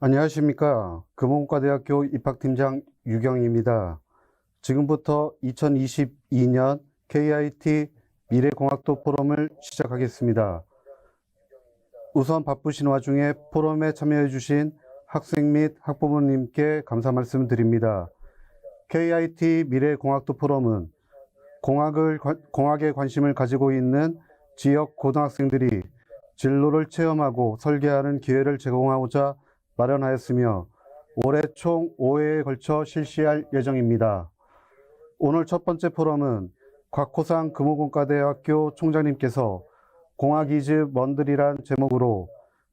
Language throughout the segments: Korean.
안녕하십니까. 금호공과대학교 입학팀장 유경입니다. 지금부터 2022년 KIT 미래공학도 포럼을 시작하겠습니다. 우선 바쁘신 와중에 포럼에 참여해 주신 학생 및 학부모님께 감사 말씀드립니다. KIT 미래공학도 포럼은 공학에 관심을 가지고 있는 지역 고등학생들이 진로를 체험하고 설계하는 기회를 제공하고자 마련하였으며 올해 총 5회에 걸쳐 실시할 예정입니다. 오늘 첫 번째 포럼은 곽호상 금호공과대학교 총장님께서 공학 이즈 먼들이란 제목으로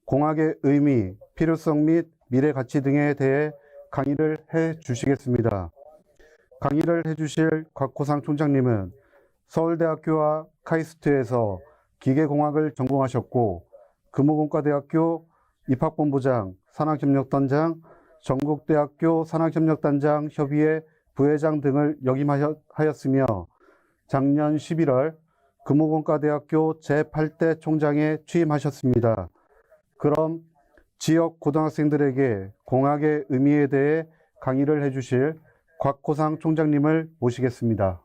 공학의 의미, 필요성 및 미래 가치 등에 대해 강의를 해 주시겠습니다. 강의를 해 주실 곽호상 총장님은 서울대학교와 카이스트에서 기계공학을 전공하셨고 금호공과대학교 입학본부장, 산학협력단장, 전국대학교 산학협력단장 협의회 부회장 등을 역임하였으며 작년 11월 금호공과대학교 제8대 총장에 취임하셨습니다. 그럼 지역 고등학생들에게 공학의 의미에 대해 강의를 해주실 곽호상 총장님을 모시겠습니다.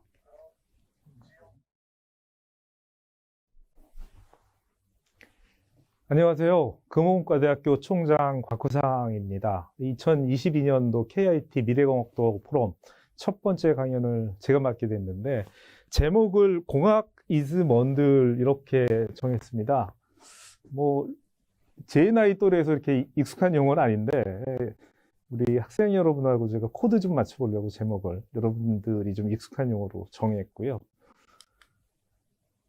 안녕하세요. 금호공과대학교 총장 곽호상입니다. 2022년도 KIT 미래공학도 포럼 첫 번째 강연을 제가 맡게 됐는데 제목을 공학 이즈 먼들 이렇게 정했습니다. 제 나이 또래에서 이렇게 익숙한 용어는 아닌데 우리 학생 여러분하고 제가 코드 좀 맞춰보려고 제목을 여러분들이 좀 익숙한 용어로 정했고요.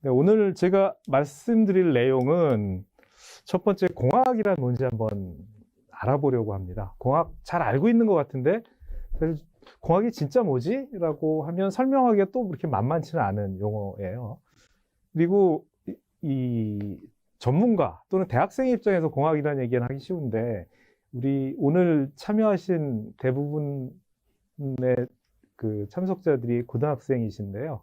네, 오늘 제가 말씀드릴 내용은 첫 번째 공학이란 뭔지 한번 알아보려고 합니다. 공학 잘 알고 있는 것 같은데 공학이 진짜 뭐지? 라고 하면 설명하기가 또 그렇게 만만치는 않은 용어예요. 그리고 이 전문가 또는 대학생 입장에서 공학이라는 얘기는 하기 쉬운데 우리 오늘 참여하신 대부분의 그 참석자들이 고등학생이신데요.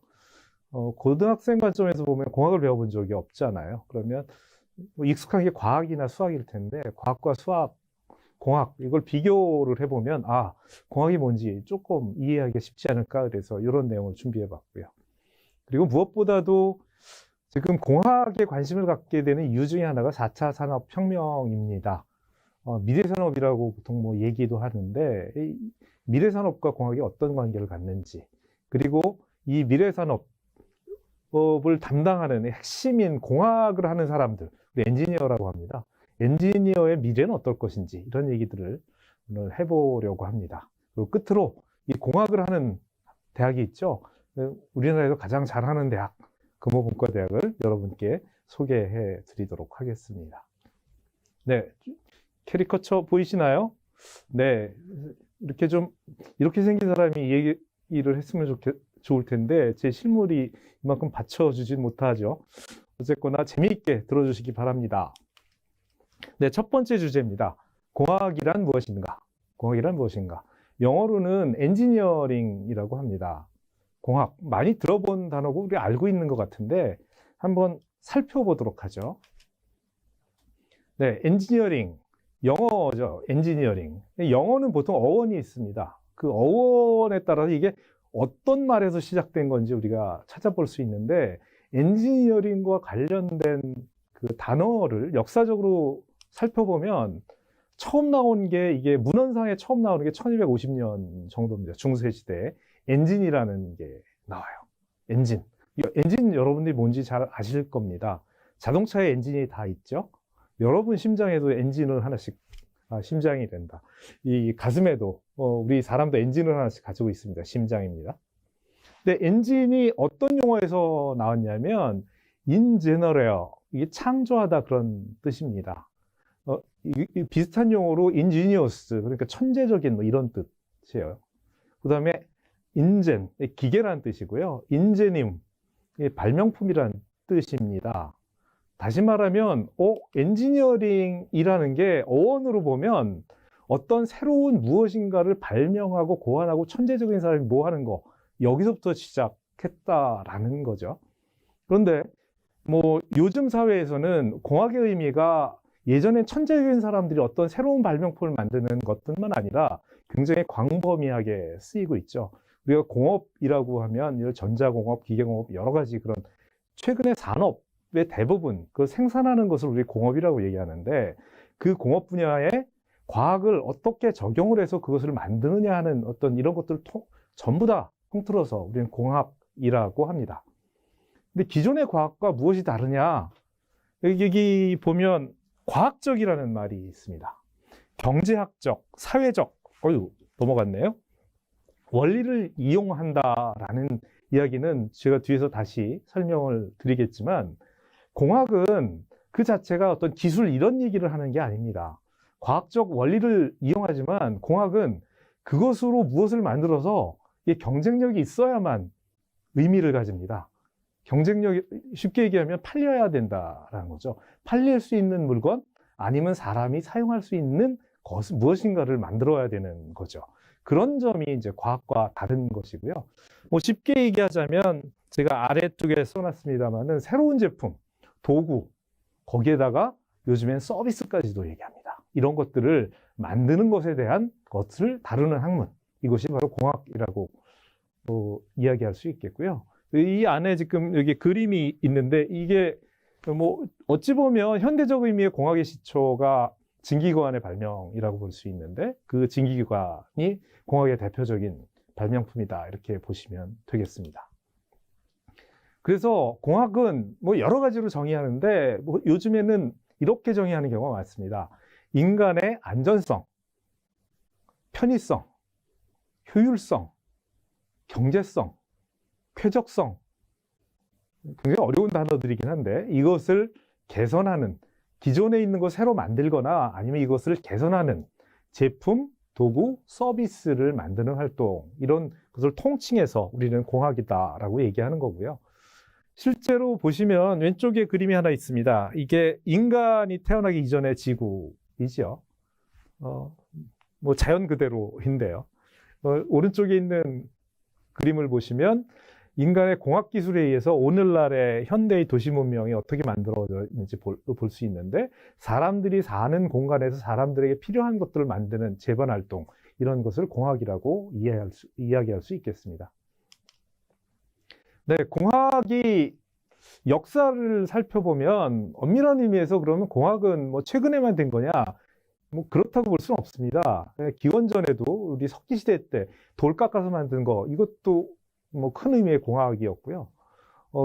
고등학생 관점에서 보면 공학을 배워본 적이 없잖아요. 그러면 익숙한 게 과학이나 수학일 텐데 과학과 수학, 공학 이걸 비교를 해보면 공학이 뭔지 조금 이해하기가 쉽지 않을까 그래서 이런 내용을 준비해 봤고요. 그리고 무엇보다도 지금 공학에 관심을 갖게 되는 이유 중에 하나가 4차 산업혁명입니다. 미래산업이라고 보통 얘기도 하는데 이 미래산업과 공학이 어떤 관계를 갖는지 그리고 이 미래산업을 담당하는 핵심인 공학을 하는 사람들 엔지니어라고 합니다. 엔지니어의 미래는 어떨 것인지 이런 얘기들을 오늘 해보려고 합니다. 그리고 끝으로 이 공학을 하는 대학이 있죠. 우리나라에서 가장 잘하는 대학 금호공과대학을 여러분께 소개해 드리도록 하겠습니다. 네, 캐리커처 보이시나요? 네, 이렇게 생긴 사람이 얘기를 했으면 좋을 텐데 제 실물이 이만큼 받쳐주진 못하죠. 어쨌거나 재미있게 들어주시기 바랍니다. 네, 첫 번째 주제입니다. 공학이란 무엇인가? 공학이란 무엇인가? 영어로는 엔지니어링이라고 합니다. 공학, 많이 들어본 단어고 우리 알고 있는 것 같은데 한번 살펴보도록 하죠. 네, 엔지니어링, 영어죠. 엔지니어링. 영어는 보통 어원이 있습니다. 그 어원에 따라서 이게 어떤 말에서 시작된 건지 우리가 찾아볼 수 있는데 엔지니어링과 관련된 그 단어를 역사적으로 살펴보면 처음 나온 게 이게 문헌상에 처음 나오는 게 1250년 정도입니다. 중세시대에 엔진이라는 게 나와요. 엔진. 엔진 여러분들이 뭔지 잘 아실 겁니다. 자동차에 엔진이 다 있죠. 여러분 심장에도 엔진을 하나씩 심장이 된다. 이 가슴에도 우리 사람도 엔진을 하나씩 가지고 있습니다. 심장입니다. 근데 엔진이 어떤 용어에서 나왔냐면 in general, 이게 창조하다 그런 뜻입니다. 비슷한 용어로 ingenious, 그러니까 천재적인 이런 뜻이에요. 그 다음에 인젠, 기계라는 뜻이고요. 인제늄, 발명품이라는 뜻입니다. 다시 말하면 엔지니어링이라는 게 어원으로 보면 어떤 새로운 무엇인가를 발명하고 고안하고 천재적인 사람이 뭐 하는 거 여기서부터 시작했다라는 거죠. 그런데 요즘 사회에서는 공학의 의미가 예전엔 천재적인 사람들이 어떤 새로운 발명품을 만드는 것뿐만 아니라 굉장히 광범위하게 쓰이고 있죠. 우리가 공업이라고 하면 전자공업, 기계공업 여러 가지 그런 최근의 산업의 대부분 그 생산하는 것을 우리 공업이라고 얘기하는데 그 공업 분야에 과학을 어떻게 적용을 해서 그것을 만드느냐 하는 어떤 이런 것들을 전부 다 통틀어서 우리는 공학이라고 합니다. 근데 기존의 과학과 무엇이 다르냐? 여기 보면 과학적이라는 말이 있습니다. 경제학적, 사회적, 넘어갔네요. 원리를 이용한다라는 이야기는 제가 뒤에서 다시 설명을 드리겠지만 공학은 그 자체가 어떤 기술 이런 얘기를 하는 게 아닙니다. 과학적 원리를 이용하지만 공학은 그것으로 무엇을 만들어서 이게 경쟁력이 있어야만 의미를 가집니다. 경쟁력이 쉽게 얘기하면 팔려야 된다라는 거죠. 팔릴 수 있는 물건 아니면 사람이 사용할 수 있는 것 무엇인가를 만들어야 되는 거죠. 그런 점이 이제 과학과 다른 것이고요. 뭐 쉽게 얘기하자면 제가 아래쪽에 써놨습니다만은 새로운 제품, 도구 거기에다가 요즘엔 서비스까지도 얘기합니다. 이런 것들을 만드는 것에 대한 것을 다루는 학문, 이것이 바로 공학이라고 이야기할 수 있겠고요. 이 안에 지금 여기 그림이 있는데 이게 뭐 어찌 보면 현대적 의미의 공학의 시초가 진기관의 발명이라고 볼 수 있는데 그 진기관이 공학의 대표적인 발명품이다 이렇게 보시면 되겠습니다. 그래서 공학은 뭐 여러 가지로 정의하는데 뭐 요즘에는 이렇게 정의하는 경우가 많습니다. 인간의 안전성, 편의성, 효율성, 경제성, 쾌적성, 굉장히 어려운 단어들이긴 한데 이것을 개선하는, 기존에 있는 거 새로 만들거나 아니면 이것을 개선하는 제품, 도구, 서비스를 만드는 활동, 이런 것을 통칭해서 우리는 공학이다라고 얘기하는 거고요. 실제로 보시면 왼쪽에 그림이 하나 있습니다. 이게 인간이 태어나기 이전의 지구이죠. 뭐 자연 그대로인데요. 오른쪽에 있는 그림을 보시면 인간의 공학 기술에 의해서 오늘날의 현대의 도시 문명이 어떻게 만들어졌는지 볼 수 있는데 사람들이 사는 공간에서 사람들에게 필요한 것들을 만드는 재반 활동, 이런 것을 공학이라고 이야기할 수 있겠습니다. 네, 공학이 역사를 살펴보면 엄밀한 의미에서 그러면 공학은 뭐 최근에만 된 거냐? 뭐 그렇다고 볼 수는 없습니다. 기원전에도 우리 석기시대 때 돌 깎아서 만든 거, 이것도 뭐 큰 의미의 공학이었고요.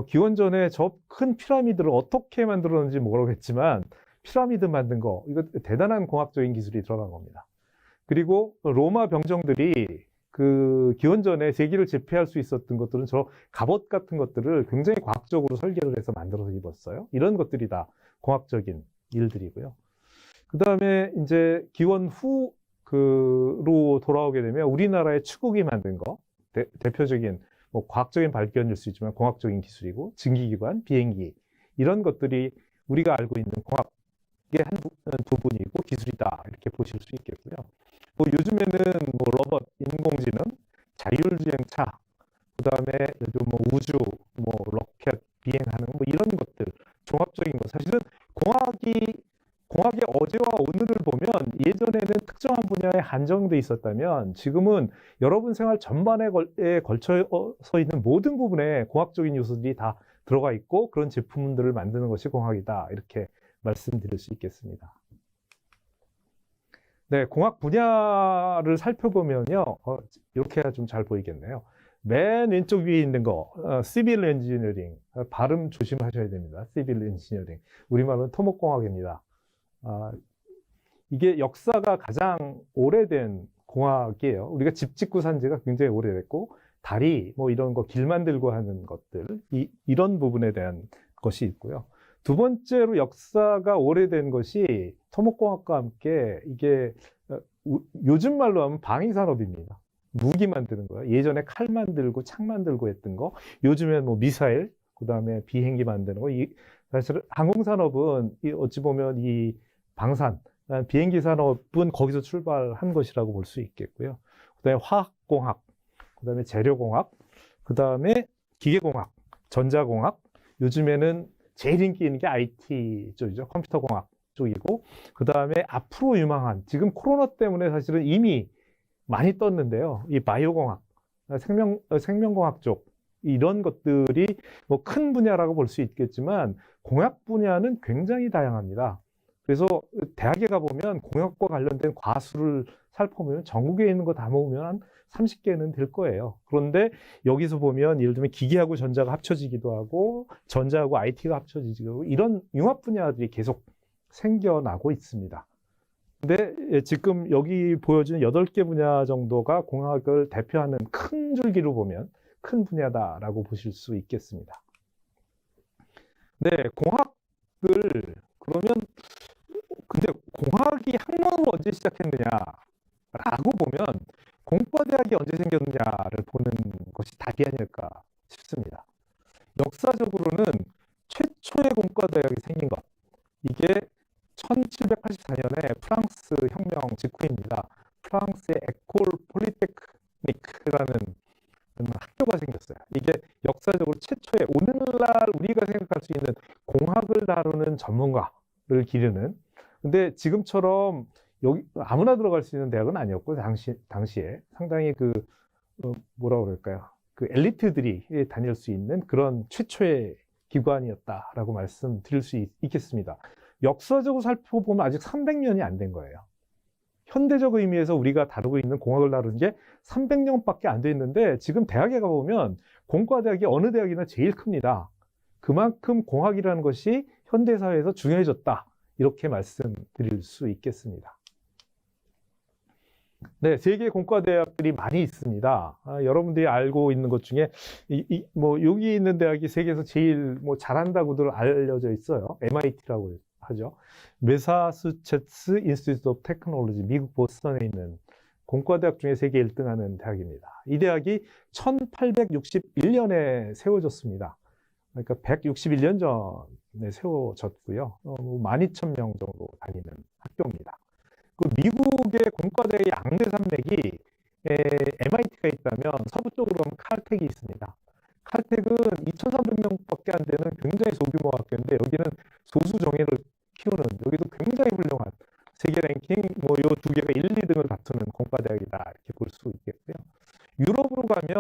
기원전에 저 큰 피라미드를 어떻게 만들었는지 모르겠지만 피라미드 만든 거, 이거 대단한 공학적인 기술이 들어간 겁니다. 그리고 로마 병정들이 그 기원전에 세기를 제패할 수 있었던 것들은 저 갑옷 같은 것들을 굉장히 과학적으로 설계를 해서 만들어서 입었어요. 이런 것들이 다 공학적인 일들이고요. 그 다음에 이제 기원 후로 돌아오게 되면 우리나라의 축구기 만든 거, 대표적인 뭐 과학적인 발견일 수 있지만 공학적인 기술이고, 증기기관, 비행기, 이런 것들이 우리가 알고 있는 공학의 한 부분이고 기술이다 이렇게 보실 수 있겠고요. 뭐 요즘에는 뭐 로봇, 인공지능, 자율주행차, 그 다음에 요즘 뭐 우주, 뭐 로켓 비행하는 뭐 이런 것들, 종합적인 것. 사실은 공학의 어제와 오늘을 보면 예전에는 특정한 분야에 한정돼 있었다면 지금은 여러분 생활 전반에 걸쳐서 있는 모든 부분에 공학적인 요소들이 다 들어가 있고 그런 제품들을 만드는 것이 공학이다 이렇게 말씀드릴 수 있겠습니다. 네, 공학 분야를 살펴보면요. 이렇게 해야 좀 잘 보이겠네요. 맨 왼쪽 위에 있는 거, 시빌 엔지니어링. 발음 조심하셔야 됩니다. 시빌 엔지니어링. 우리말로는 토목공학입니다. 이게 역사가 가장 오래된 공학이에요. 우리가 집 짓고 산 지가 굉장히 오래됐고, 다리, 뭐 이런 거 길 만들고 하는 것들, 이런 부분에 대한 것이 있고요. 두 번째로 역사가 오래된 것이 토목공학과 함께 이게 요즘 말로 하면 방위산업입니다. 무기 만드는 거예요. 예전에 칼 만들고 창 만들고 했던 거, 요즘엔 뭐 미사일, 그 다음에 비행기 만드는 거. 사실 항공산업은 어찌 보면 이 방산, 비행기 산업은 거기서 출발한 것이라고 볼 수 있겠고요. 그 다음에 화학공학, 그 다음에 재료공학, 그 다음에 기계공학, 전자공학, 요즘에는 제일 인기 있는 게 IT 쪽이죠. 컴퓨터공학 쪽이고, 그 다음에 앞으로 유망한, 지금 코로나 때문에 사실은 이미 많이 떴는데요. 이 바이오공학, 생명공학 쪽, 이런 것들이 뭐 큰 분야라고 볼 수 있겠지만, 공학 분야는 굉장히 다양합니다. 그래서 대학에 가보면 공학과 관련된 과수를 살펴보면 전국에 있는 거 다 모으면 한 30개는 될 거예요. 그런데 여기서 보면 예를 들면 기계하고 전자가 합쳐지기도 하고 전자하고 IT가 합쳐지기도 하고 이런 융합 분야들이 계속 생겨나고 있습니다. 근데 지금 여기 보여주는 8개 분야 정도가 공학을 대표하는 큰 줄기로 보면 큰 분야다라고 보실 수 있겠습니다. 네, 공학을 그러면 근데 공학이 학문으로 언제 시작했느냐라고 보면 공과대학이 언제 생겼느냐를 보는 것이 답이 아닐까 싶습니다. 역사적으로는 최초의 공과대학이 생긴 것, 이게 1784년에 프랑스 혁명 직후입니다. 프랑스의 에콜 폴리테크니크라는 학교가 생겼어요. 이게 역사적으로 최초의 오늘날 우리가 생각할 수 있는 공학을 다루는 전문가를 기르는, 근데 지금처럼 여기 아무나 들어갈 수 있는 대학은 아니었고 당시에 상당히 뭐라 그럴까요? 그 엘리트들이 다닐 수 있는 그런 최초의 기관이었다라고 말씀드릴 수 있겠습니다. 역사적으로 살펴보면 아직 300년이 안 된 거예요. 현대적 의미에서 우리가 다루고 있는 공학을 다루는 게 300년밖에 안 돼 있는데 지금 대학에 가보면 공과대학이 어느 대학이나 제일 큽니다. 그만큼 공학이라는 것이 현대사회에서 중요해졌다. 이렇게 말씀드릴 수 있겠습니다. 네, 세계 공과대학들이 많이 있습니다. 여러분들이 알고 있는 것 중에 뭐 여기 있는 대학이 세계에서 제일 뭐 잘한다고들 알려져 있어요. MIT라고 하죠. 매사추세츠 인스티튜트 오브 테크놀로지, 미국 보스턴에 있는 공과대학 중에 세계 1등하는 대학입니다. 이 대학이 1861년에 세워졌습니다. 그러니까 161년 전에 세워졌고요. 12,000명 정도 다니는 학교입니다. 그 미국의 공과대의 양대 산맥이 MIT가 있다면 서부 쪽으로 가면 칼텍이 있습니다. 칼텍은 2,300명밖에 안 되는 굉장히 소규모 학교인데 여기는 소수 정예를 키우는, 여기도 굉장히 훌륭한 세계 랭킹 뭐 요 두 개가 1, 2등을 다투는 공과대학이다 이렇게 볼 수 있겠고요. 유럽으로 가면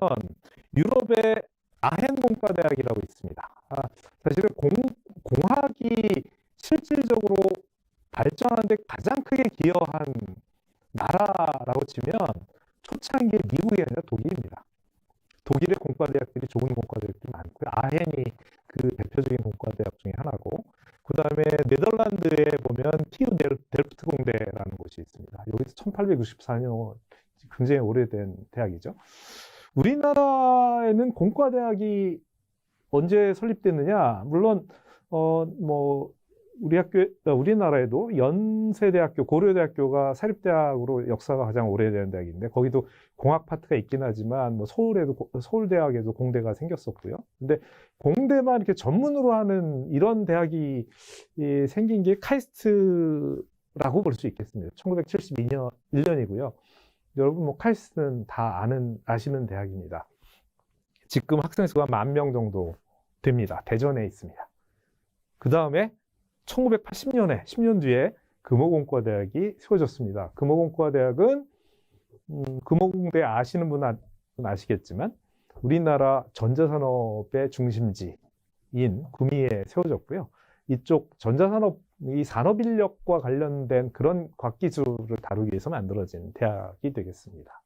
유럽의 아헨 공과대학이라고 있습니다. 사실은 공학이 실질적으로 발전하는데 가장 크게 기여한 나라라고 치면 초창기에 미국이 아니라 독일입니다. 독일의 공과대학들이 좋은 공과대학들이 많고요. 아헨이 그 대표적인 공과대학 중에 하나고, 그 다음에 네덜란드에 보면 TU 델프트 공대라는 곳이 있습니다. 여기서 1864년, 굉장히 오래된 대학이죠. 우리나라에는 공과대학이 언제 설립됐느냐? 물론 우리나라에도 연세대학교, 고려대학교가 사립대학으로 역사가 가장 오래된 대학인데 거기도 공학 파트가 있긴 하지만 뭐 서울대학에도 공대가 생겼었고요. 근데 공대만 이렇게 전문으로 하는 이런 대학이 생긴 게 카이스트라고 볼 수 있겠습니다. 1972년이고요. 여러분 뭐 카이스트는 다 아시는 대학입니다. 지금 학생 수가 10,000명 정도 됩니다. 대전에 있습니다. 그 다음에 1980년에 10년 뒤에 금호공과대학이 세워졌습니다. 금호공과대학은 금호공대 아시는 분은 아시겠지만 우리나라 전자산업의 중심지인 구미에 세워졌고요. 이쪽 전자산업, 이 산업인력과 관련된 그런 과학기술을 다루기 위해서 만들어진 대학이 되겠습니다.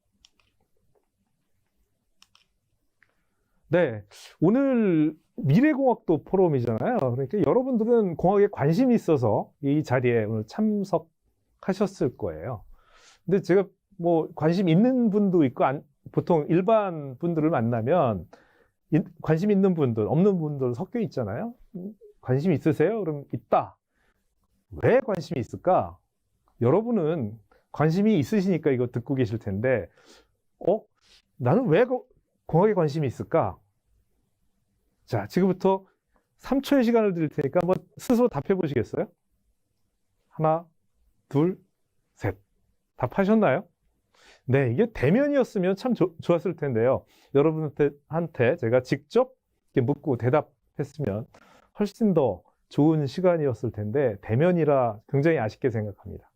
네, 오늘 미래공학도 포럼이잖아요. 그러니까 여러분들은 공학에 관심이 있어서 이 자리에 오늘 참석하셨을 거예요. 근데 제가 뭐 관심 있는 분도 있고 보통 일반 분들을 만나면 관심 있는 분들, 없는 분들 섞여 있잖아요. 관심 있으세요? 그럼 있다. 왜 관심이 있을까? 여러분은 관심이 있으시니까 이거 듣고 계실 텐데, 나는 왜 공학에 관심이 있을까? 자, 지금부터 3초의 시간을 드릴 테니까 한번 스스로 답해 보시겠어요? 하나, 둘, 셋. 답하셨나요? 네, 이게 대면이었으면 참 좋았을 텐데요. 여러분한테 제가 직접 이렇게 묻고 대답했으면 훨씬 더 좋은 시간이었을 텐데 대면이라 굉장히 아쉽게 생각합니다.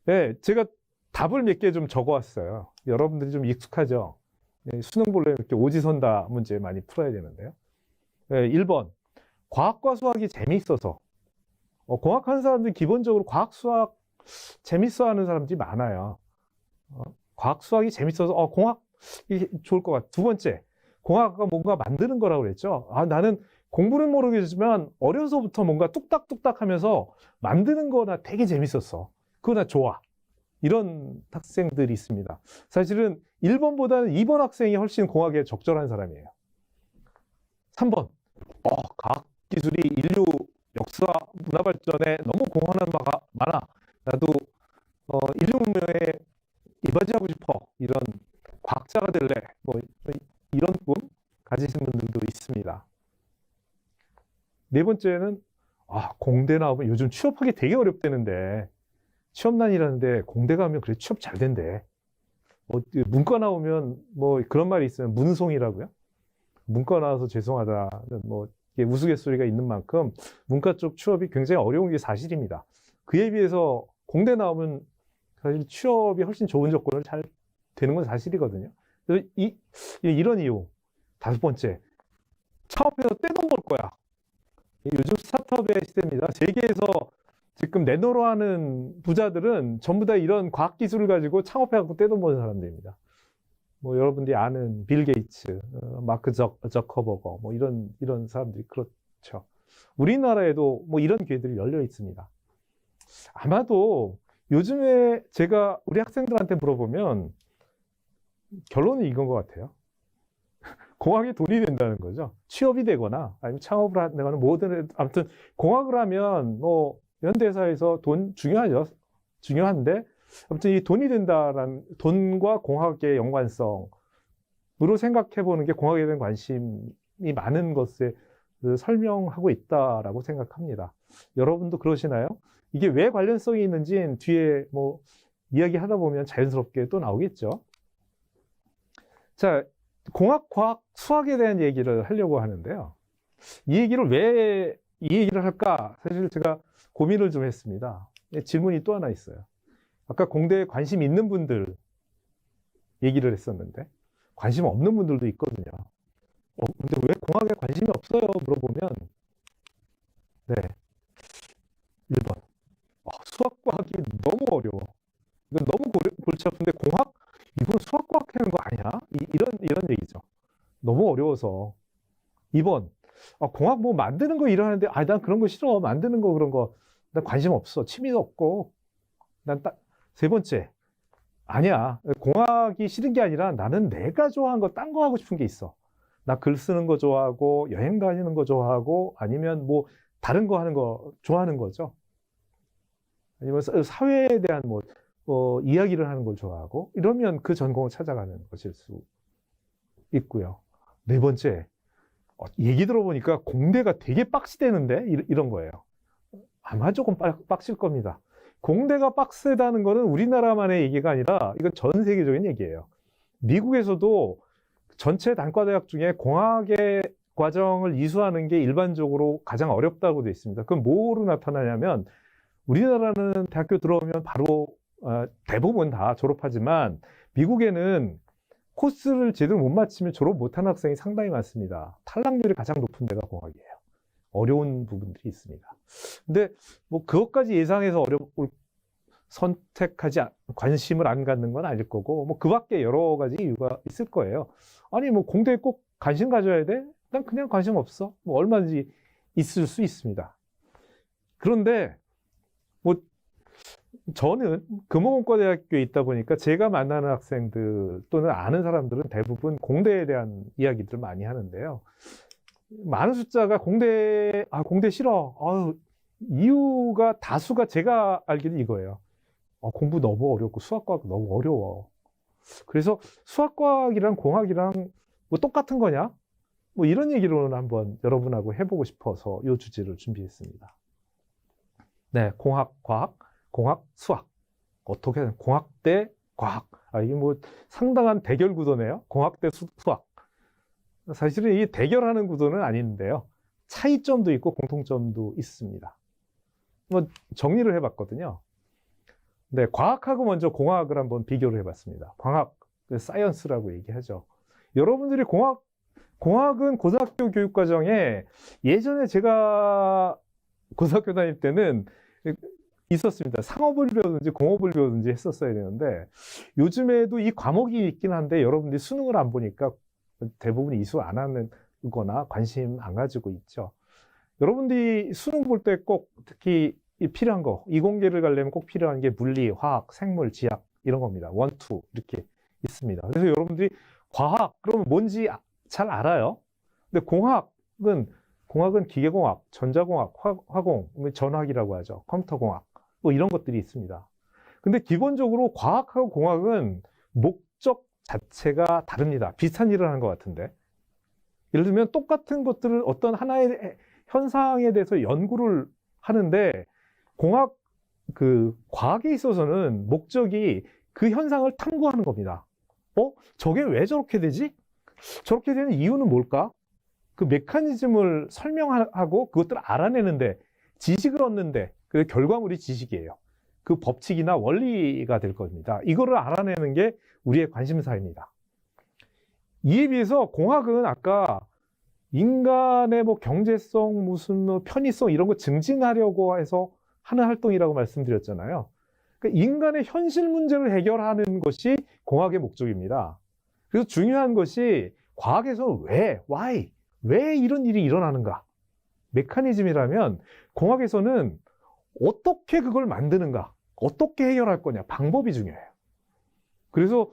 네, 제가 답을 몇 개 좀 적어왔어요. 여러분들이 좀 익숙하죠? 네, 수능 보려면 이렇게 오지선다 문제 많이 풀어야 되는데요. 네, 1번, 과학과 수학이 재미있어서. 공학하는 사람들이 기본적으로 과학, 수학 재밌어 하는 사람들이 많아요. 과학, 수학이 재밌어서, 공학이 좋을 것 같아. 두 번째, 공학가 뭔가 만드는 거라고 그랬죠. 나는 공부는 모르겠지만 어려서부터 뭔가 뚝딱뚝딱 하면서 만드는 거나 되게 재밌었어. 그거 나 좋아. 이런 학생들이 있습니다. 사실은 1번보다는 2번 학생이 훨씬 공학에 적절한 사람이에요. 3번, 과학기술이 인류 역사 문화 발전에 너무 공헌한 바가 많아. 나도 인류 문명에 이바지하고 싶어. 이런 과학자가 될래. 뭐 이런 꿈 가지신 분들도 있습니다. 네 번째는 공대 나오면 요즘 취업하기 되게 어렵다는데 취업난이라는데 공대 가면 그래 취업 잘 된대. 문과 나오면 뭐 그런 말이 있으면 문송이라고요. 문과 나와서 죄송하다는 뭐 이게 우스갯소리가 있는 만큼 문과 쪽 취업이 굉장히 어려운 게 사실입니다. 그에 비해서 공대 나오면 사실 취업이 훨씬 좋은 조건을 잘 되는 건 사실이거든요. 그래서 이런 이유. 5번째, 창업해서 떼돈 벌 거야. 요즘 스타트업의 시대입니다. 세계에서 지금 내노로 하는 부자들은 전부 다 이런 과학기술을 가지고 창업해갖고 떼돈 버는 사람들입니다. 뭐 여러분들이 아는 빌 게이츠, 마크 저커버거, 뭐 이런 사람들이 그렇죠. 우리나라에도 뭐 이런 기회들이 열려 있습니다. 아마도 요즘에 제가 우리 학생들한테 물어보면 결론은 이건 것 같아요. 공학이 돈이 된다는 거죠. 취업이 되거나 아니면 창업을 하거나 뭐든 아무튼 공학을 하면 뭐 현대사에서 돈 중요하죠. 중요한데 아무튼 이 돈이 된다라는 돈과 공학의 연관성으로 생각해 보는 게 공학에 대한 관심이 많은 것을 설명하고 있다라고 생각합니다. 여러분도 그러시나요? 이게 왜 관련성이 있는지는 뒤에 뭐 이야기하다 보면 자연스럽게 또 나오겠죠. 자, 공학, 과학, 수학에 대한 얘기를 하려고 하는데요. 이 얘기를 할까? 사실 제가 고민을 좀 했습니다. 질문이 또 하나 있어요. 아까 공대에 관심 있는 분들 얘기를 했었는데 관심 없는 분들도 있거든요. 근데 왜 공학에 관심이 없어요? 물어보면 네, 1번. 수학, 과학이 너무 어려워. 이건 너무 골치 아픈데 공학? 이건 수학, 과학 하는 거 아니야? 이런 얘기죠. 너무 어려워서. 2번. 공학 뭐 만드는 거 일하는데 난 그런 거 싫어. 만드는 거 그런 거 난 관심 없어. 취미도 없고. 세 번째. 아니야. 공학이 싫은 게 아니라 나는 내가 좋아하는 거 딴 거 하고 싶은 게 있어. 나 글 쓰는 거 좋아하고 여행 다니는 거 좋아하고 아니면 뭐 다른 거 하는 거 좋아하는 거죠. 아니면 사회에 대한 이야기를 하는 걸 좋아하고 이러면 그 전공을 찾아가는 것일 수 있고요. 네 번째, 얘기 들어보니까 공대가 되게 빡시대는데 이런 거예요. 아마 조금 빡실 겁니다. 공대가 빡세다는 거는 우리나라만의 얘기가 아니라 이건 전 세계적인 얘기예요. 미국에서도 전체 단과대학 중에 공학의 과정을 이수하는 게 일반적으로 가장 어렵다고 되어 있습니다. 그건 뭐로 나타나냐면 우리나라는 대학교 들어오면 바로 대부분 다 졸업하지만 미국에는 코스를 제대로 못 마치면 졸업 못하는 학생이 상당히 많습니다. 탈락률이 가장 높은 데가 공학이에요. 어려운 부분들이 있습니다. 근데 뭐 그것까지 예상해서 관심을 안 갖는 건 아닐 거고 뭐 그 밖에 여러 가지 이유가 있을 거예요. 아니 뭐 공대에 꼭 관심 가져야 돼? 난 그냥 관심 없어. 뭐 얼마든지 있을 수 있습니다. 그런데 뭐 저는 금호공과대학교에 있다 보니까 제가 만나는 학생들 또는 아는 사람들은 대부분 공대에 대한 이야기들을 많이 하는데요. 많은 숫자가 공대 싫어. 이유가 다수가 제가 알기는 이거예요. 공부 너무 어렵고 수학과학 너무 어려워. 그래서 수학과학이랑 공학이랑 뭐 똑같은 거냐? 뭐 이런 얘기로는 한번 여러분하고 해보고 싶어서 이 주제를 준비했습니다. 네, 공학, 과학, 공학, 수학. 어떻게 하냐? 공학 대 과학. 이게 뭐 상당한 대결 구도네요. 공학 대 수학. 사실은 이 대결하는 구도는 아닌데요. 차이점도 있고 공통점도 있습니다. 뭐 정리를 해봤거든요. 네, 과학하고 먼저 공학을 한번 비교를 해봤습니다. 광학, 사이언스라고 얘기하죠. 여러분들이 공학은 고등학교 교육과정에 예전에 제가 고등학교 다닐 때는 있었습니다. 상업을 배우든지 공업을 배우든지 했었어야 되는데 요즘에도 이 과목이 있긴 한데 여러분들이 수능을 안 보니까 대부분 이수 안 하는 거나 관심 안 가지고 있죠. 여러분들이 수능 볼 때 꼭 특히 필요한 거, 이공계를 가려면 꼭 필요한 게 물리, 화학, 생물, 지학 이런 겁니다. 1, 2 이렇게 있습니다. 그래서 여러분들이 과학 그러면 뭔지 잘 알아요. 근데 공학은 기계공학, 전자공학, 화공, 전화기라고 하죠. 컴퓨터공학 뭐 이런 것들이 있습니다. 근데 기본적으로 과학하고 공학은 목적 자체가 다릅니다. 비슷한 일을 하는 것 같은데. 예를 들면 똑같은 것들을 어떤 하나의 현상에 대해서 연구를 하는데 과학에 있어서는 목적이 그 현상을 탐구하는 겁니다. 저게 왜 저렇게 되지? 저렇게 되는 이유는 뭘까? 그 메커니즘을 설명하고 그것들을 알아내는데 지식을 얻는데 그 결과물이 지식이에요. 그 법칙이나 원리가 될 겁니다. 이거를 알아내는 게 우리의 관심사입니다. 이에 비해서 공학은 아까 인간의 뭐 경제성, 무슨 뭐 편의성 이런 거 증진하려고 해서 하는 활동이라고 말씀드렸잖아요. 그러니까 인간의 현실 문제를 해결하는 것이 공학의 목적입니다. 그래서 중요한 것이 과학에서는 왜 이런 일이 일어나는가? 메커니즘이라면 공학에서는 어떻게 그걸 만드는가? 어떻게 해결할 거냐? 방법이 중요해요. 그래서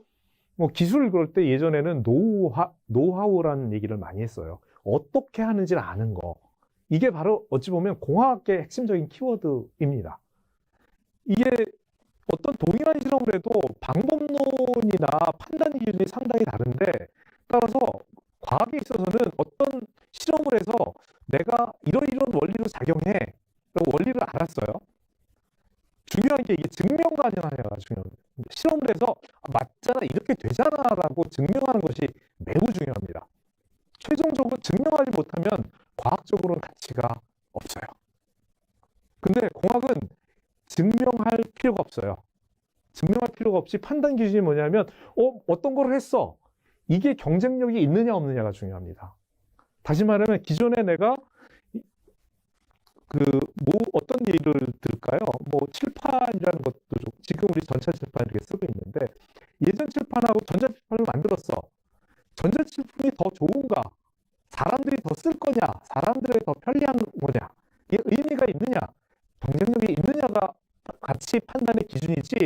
뭐 기술을 그럴 때 예전에는 노하우라는 얘기를 많이 했어요. 어떻게 하는지를 아는 거. 이게 바로 어찌 보면 공학의 핵심적인 키워드입니다. 이게 어떤 동일한 실험을 해도 방법론이나 판단 기준이 상당히 다른데 따라서 과학에 있어서는 어떤 실험을 해서 내가 이런 원리로 작용해. 그리고 원리를 알았어요. 중요한 게 이게 증명 가능하냐가 중요합니다. 실험을 해서 맞잖아, 이렇게 되잖아라고 증명하는 것이 매우 중요합니다. 최종적으로 증명하지 못하면 과학적으로는 가치가 없어요. 근데 공학은 증명할 필요가 없어요. 증명할 필요가 없이 판단 기준이 뭐냐면 어떤 걸 했어. 이게 경쟁력이 있느냐 없느냐가 중요합니다. 다시 말하면 기존에 내가 어떤 예를 들까요? 뭐 칠판이라는 것도 지금 우리 전자칠판 이렇게 쓰고 있는데 예전 칠판하고 전자칠판을 만들었어. 전자칠판이 더 좋은가? 사람들이 더 쓸 거냐? 사람들에게 더 편리한 거냐? 이게 의미가 있느냐? 경쟁력이 있느냐가 가치 판단의 기준이지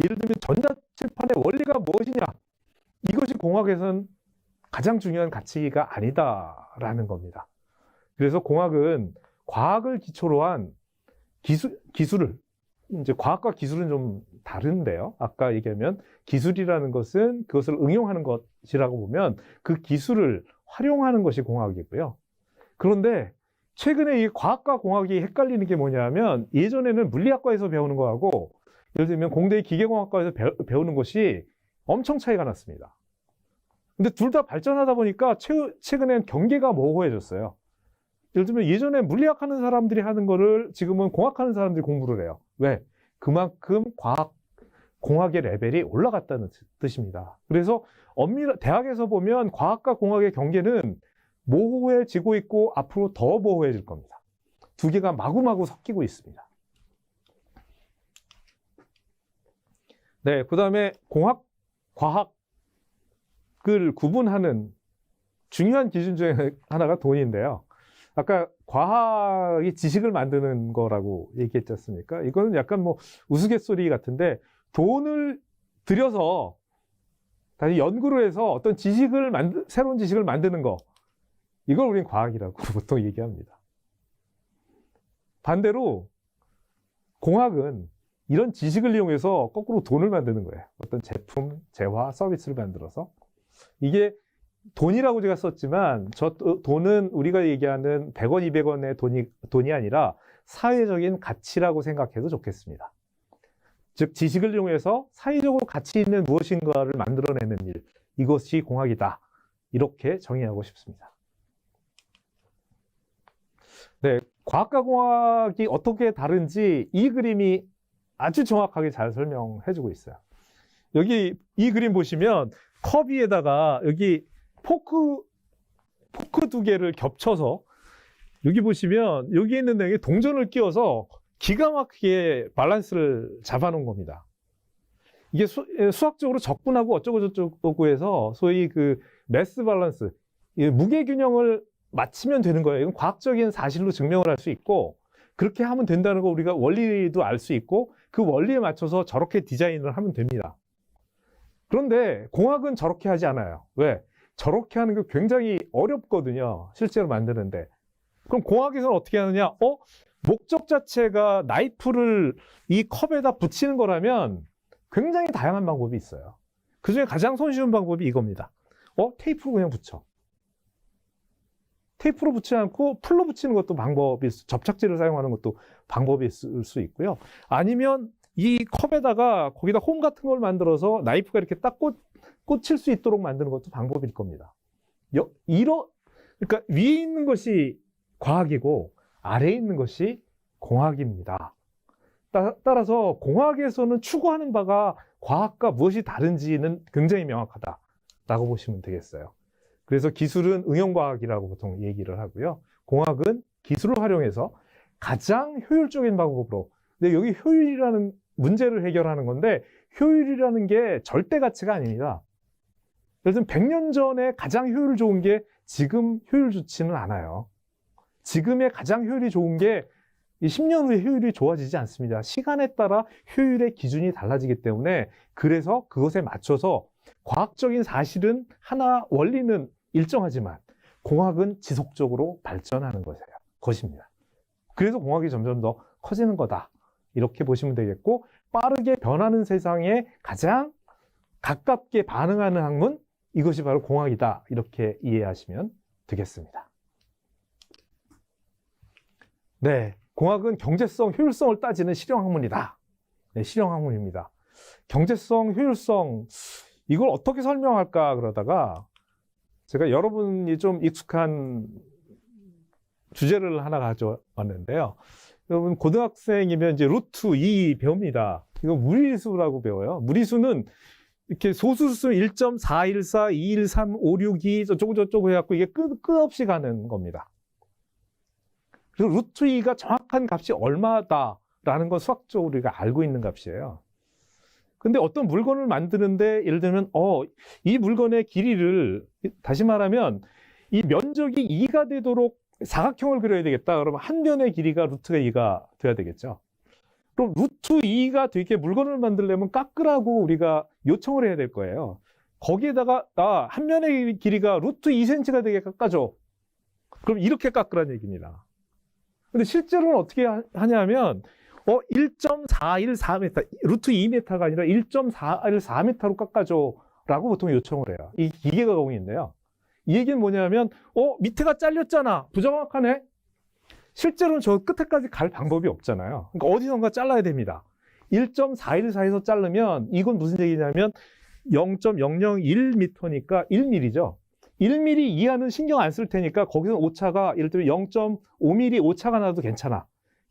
예를 들면 전자칠판의 원리가 무엇이냐? 이것이 공학에선 가장 중요한 가치가 아니다라는 겁니다. 그래서 공학은 과학을 기초로 한 기술을 이제 과학과 기술은 좀 다른데요. 아까 얘기하면 기술이라는 것은 그것을 응용하는 것이라고 보면 그 기술을 활용하는 것이 공학이고요. 그런데 최근에 이 과학과 공학이 헷갈리는 게 뭐냐면 예전에는 물리학과에서 배우는 거하고 예를 들면 공대 기계공학과에서 배우는 것이 엄청 차이가 났습니다. 근데 둘 다 발전하다 보니까 최근엔 경계가 모호해졌어요. 예를 들면 예전에 물리학 하는 사람들이 하는 거를 지금은 공학하는 사람들이 공부를 해요. 왜? 그만큼 공학의 레벨이 올라갔다는 뜻입니다. 그래서 대학에서 보면 과학과 공학의 경계는 모호해지고 있고 앞으로 더 모호해질 겁니다. 두 개가 마구마구 섞이고 있습니다. 네, 그 다음에 과학을 구분하는 중요한 기준 중에 하나가 돈인데요. 아까 과학이 지식을 만드는 거라고 얘기했지 않습니까? 이거는 약간 뭐 우스갯소리 같은데 돈을 들여서 다시 연구를 해서 어떤 새로운 지식을 만드는 거 이걸 우리는 과학이라고 보통 얘기합니다. 반대로 공학은 이런 지식을 이용해서 거꾸로 돈을 만드는 거예요. 어떤 제품, 재화, 서비스를 만들어서 이게 돈이라고 제가 썼지만 돈은 우리가 얘기하는 100원, 200원의 돈이 아니라 사회적인 가치라고 생각해도 좋겠습니다. 즉 지식을 이용해서 사회적으로 가치 있는 무엇인가를 만들어내는 일, 이것이 공학이다. 이렇게 정의하고 싶습니다. 네, 과학과 공학이 어떻게 다른지 이 그림이 아주 정확하게 잘 설명해주고 있어요. 여기 이 그림 보시면 컵 위에다가 여기 포크 두 개를 겹쳐서 여기 보시면 여기 있는 데에 동전을 끼워서 기가 막히게 밸런스를 잡아놓은 겁니다. 이게 수학적으로 적분하고 어쩌고 저쩌고 해서 소위 그 매스 밸런스, 무게 균형을 맞추면 되는 거예요. 이건 과학적인 사실로 증명을 할 수 있고 그렇게 하면 된다는 거 우리가 원리도 알 수 있고 그 원리에 맞춰서 저렇게 디자인을 하면 됩니다. 그런데 공학은 저렇게 하지 않아요. 왜? 저렇게 하는 게 굉장히 어렵거든요. 실제로 만드는데. 그럼 공학에서는 어떻게 하느냐? 목적 자체가 나이프를 이 컵에다 붙이는 거라면 굉장히 다양한 방법이 있어요. 그 중에 가장 손쉬운 방법이 이겁니다. 테이프로 그냥 붙여. 테이프로 붙이지 않고 풀로 붙이는 것도 방법이, 접착제를 사용하는 것도 방법이 있을 수 있고요. 아니면 이 컵에다가 거기다 홈 같은 걸 만들어서 나이프가 이렇게 딱 꽂힐 수 있도록 만드는 것도 방법일 겁니다. 그러니까 위에 있는 것이 과학이고 아래에 있는 것이 공학입니다. 따라서 공학에서는 추구하는 바가 과학과 무엇이 다른지는 굉장히 명확하다라고 보시면 되겠어요. 그래서 기술은 응용과학이라고 보통 얘기를 하고요. 공학은 기술을 활용해서 가장 효율적인 방법으로. 근데 여기 효율이라는 문제를 해결하는 건데 효율이라는 게 절대 가치가 아닙니다. 예를 들면 100년 전에 가장 효율 좋은 게 지금 효율 좋지는 않아요. 지금의 가장 효율이 좋은 게 10년 후에 효율이 좋아지지 않습니다. 시간에 따라 효율의 기준이 달라지기 때문에 그래서 그것에 맞춰서 과학적인 사실은 하나, 원리는 일정하지만 공학은 지속적으로 발전하는 것입니다. 그래서 공학이 점점 더 커지는 거다. 이렇게 보시면 되겠고 빠르게 변하는 세상에 가장 가깝게 반응하는 학문, 이것이 바로 공학이다. 이렇게 이해하시면 되겠습니다. 네, 공학은 경제성, 효율성을 따지는 실용학문이다. 네, 실용학문입니다. 경제성, 효율성, 이걸 어떻게 설명할까 그러다가 제가 여러분이 좀 익숙한 주제를 하나 가져왔는데요. 여러분 고등학생이면 이제 루트 2 배웁니다. 이거 무리수라고 배워요. 무리수는 이렇게 소수수 1.414, 213, 562 저쩌고 해갖고 이게 끝없이 가는 겁니다. 그리고 루트 2가 정확한 값이 얼마다라는 건 수학적으로 우리가 알고 있는 값이에요. 근데 어떤 물건을 만드는데 예를 들면 이 물건의 길이를 다시 말하면 이 면적이 2가 되도록 사각형을 그려야 되겠다. 그러면 한 면의 길이가 루트가 2가 돼야 되겠죠. 그럼 루트 2가 되게 물건을 만들려면 깎으라고 우리가 요청을 해야 될 거예요. 거기에다가 한 면의 길이가 루트 2cm가 되게 깎아줘. 그럼 이렇게 깎으라는 얘기입니다. 근데 실제로는 어떻게 하냐면 1.414m, 루트 2m가 아니라 1.414m로 깎아줘 라고 보통 요청을 해요. 이 기계가 공인데요. 이 얘기는 뭐냐면 밑에가 잘렸잖아. 부정확하네. 실제로는 저 끝에까지 갈 방법이 없잖아요. 그러니까 어디선가 잘라야 됩니다. 1.414에서 자르면 이건 무슨 얘기냐면 0.001m니까 1mm죠. 1mm 이하는 신경 안 쓸 테니까 거기서 오차가 예를 들면 0.5mm 오차가 나도 괜찮아.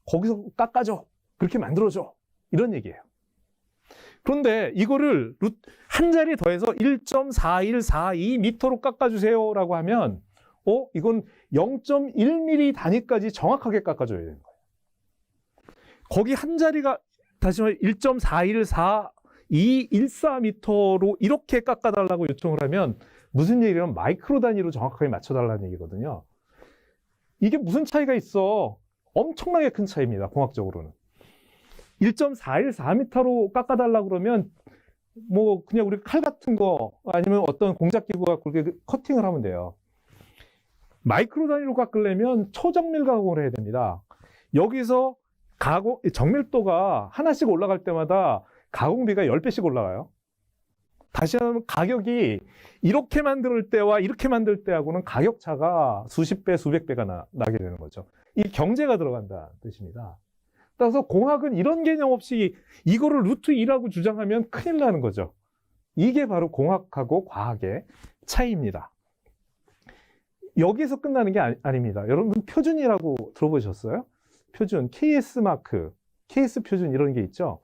거기서 깎아줘. 그렇게 만들어줘. 이런 얘기예요. 그런데 이거를 한 자리 더해서 1.4142m로 깎아주세요 라고 하면 이건 0.1mm 단위까지 정확하게 깎아줘야 되는 거예요. 거기 한 자리가 다시 말해 1.414214m로 이렇게 깎아달라고 요청을 하면 무슨 얘기냐면 마이크로 단위로 정확하게 맞춰달라는 얘기거든요. 이게 무슨 차이가 있어? 엄청나게 큰 차이입니다. 공학적으로는. 1.414m로 깎아달라고 그러면 뭐 그냥 우리 칼 같은 거 아니면 어떤 공작기구가 그렇게 커팅을 하면 돼요. 마이크로 단위로 깎으려면 초정밀 가공을 해야 됩니다. 여기서 정밀도가 하나씩 올라갈 때마다 가공비가 10배씩 올라가요. 다시 하면 가격이 이렇게 만들 때와 이렇게 만들 때하고는 가격 차가 수십 배, 수백 배가 나게 되는 거죠. 이 경제가 들어간다는 뜻입니다. 따라서 공학은 이런 개념 없이 이거를 루트 2라고 주장하면 큰일 나는 거죠. 이게 바로 공학하고 과학의 차이입니다. 여기에서 끝나는 게 아닙니다. 여러분 표준이라고 들어보셨어요? 표준, KS 마크, KS 표준 이런 게 있죠.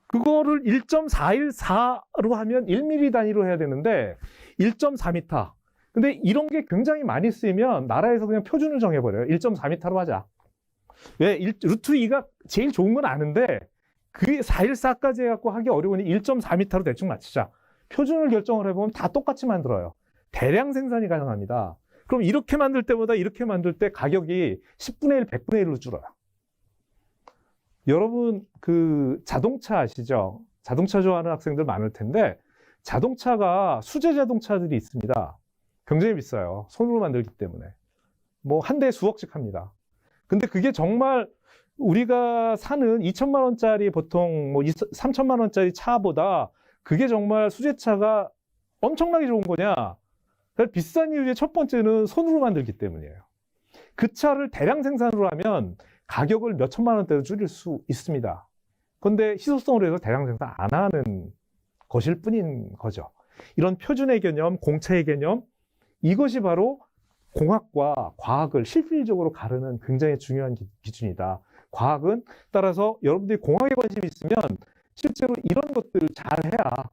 그거를 1.414로 하면 1mm 단위로 해야 되는데 1.4m. 근데 이런 게 굉장히 많이 쓰이면 나라에서 그냥 표준을 정해버려요. 1.4m로 하자. 왜? 루트 2가 제일 좋은 건 아는데 그게 414까지 해갖고 하기 어려우니 1.4m로 대충 맞추자. 표준을 결정을 해보면 다 똑같이 만들어요. 대량 생산이 가능합니다. 그럼 이렇게 만들 때보다 이렇게 만들 때 가격이 10분의 1, 100분의 1로 줄어요. 여러분 그 자동차 아시죠? 자동차 좋아하는 학생들 많을 텐데 자동차가 수제 자동차들이 있습니다. 굉장히 비싸요. 손으로 만들기 때문에. 뭐 한 대에 수억씩 합니다. 근데 그게 정말 우리가 사는 2천만 원짜리 보통 뭐 3천만 원짜리 차보다 그게 정말 수제차가 엄청나게 좋은 거냐? 비싼 이유의 첫 번째는 손으로 만들기 때문이에요. 그 차를 대량 생산으로 하면 가격을 몇 천만 원대로 줄일 수 있습니다. 그런데 희소성으로 해서 대량 생산 안 하는 것일 뿐인 거죠. 이런 표준의 개념, 공차의 개념, 이것이 바로 공학과 과학을 실질적으로 가르는 굉장히 중요한 기준이다. 과학은 따라서 여러분들이 공학에 관심이 있으면 실제로 이런 것들을 잘 해야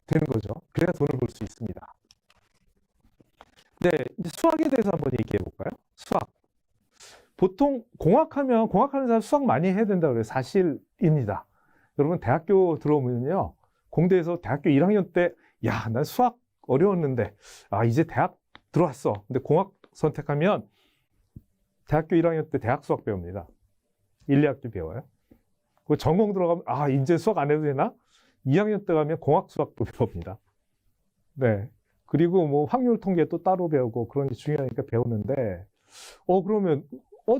되는 거죠. 그래야 돈을 벌 수 있습니다. 네, 이제 수학에 대해서 한번 얘기해 볼까요? 수학. 보통 공학하면 공학하는 사람 수학 많이 해야 된다고 그래요. 사실입니다. 여러분 대학교 들어오면요. 공대에서 대학교 1학년 때 야, 난 수학 어려웠는데 아, 이제 대학 들어왔어. 근데 공학 선택하면 대학교 1학년 때 대학 수학 배웁니다. 1, 2학기 배워요. 그 전공 들어가면 아, 이제 수학 안 해도 되나? 2학년 때 가면 공학 수학도 배웁니다. 네. 그리고 뭐 확률 통계 또 따로 배우고 그런 게 중요하니까 배우는데 그러면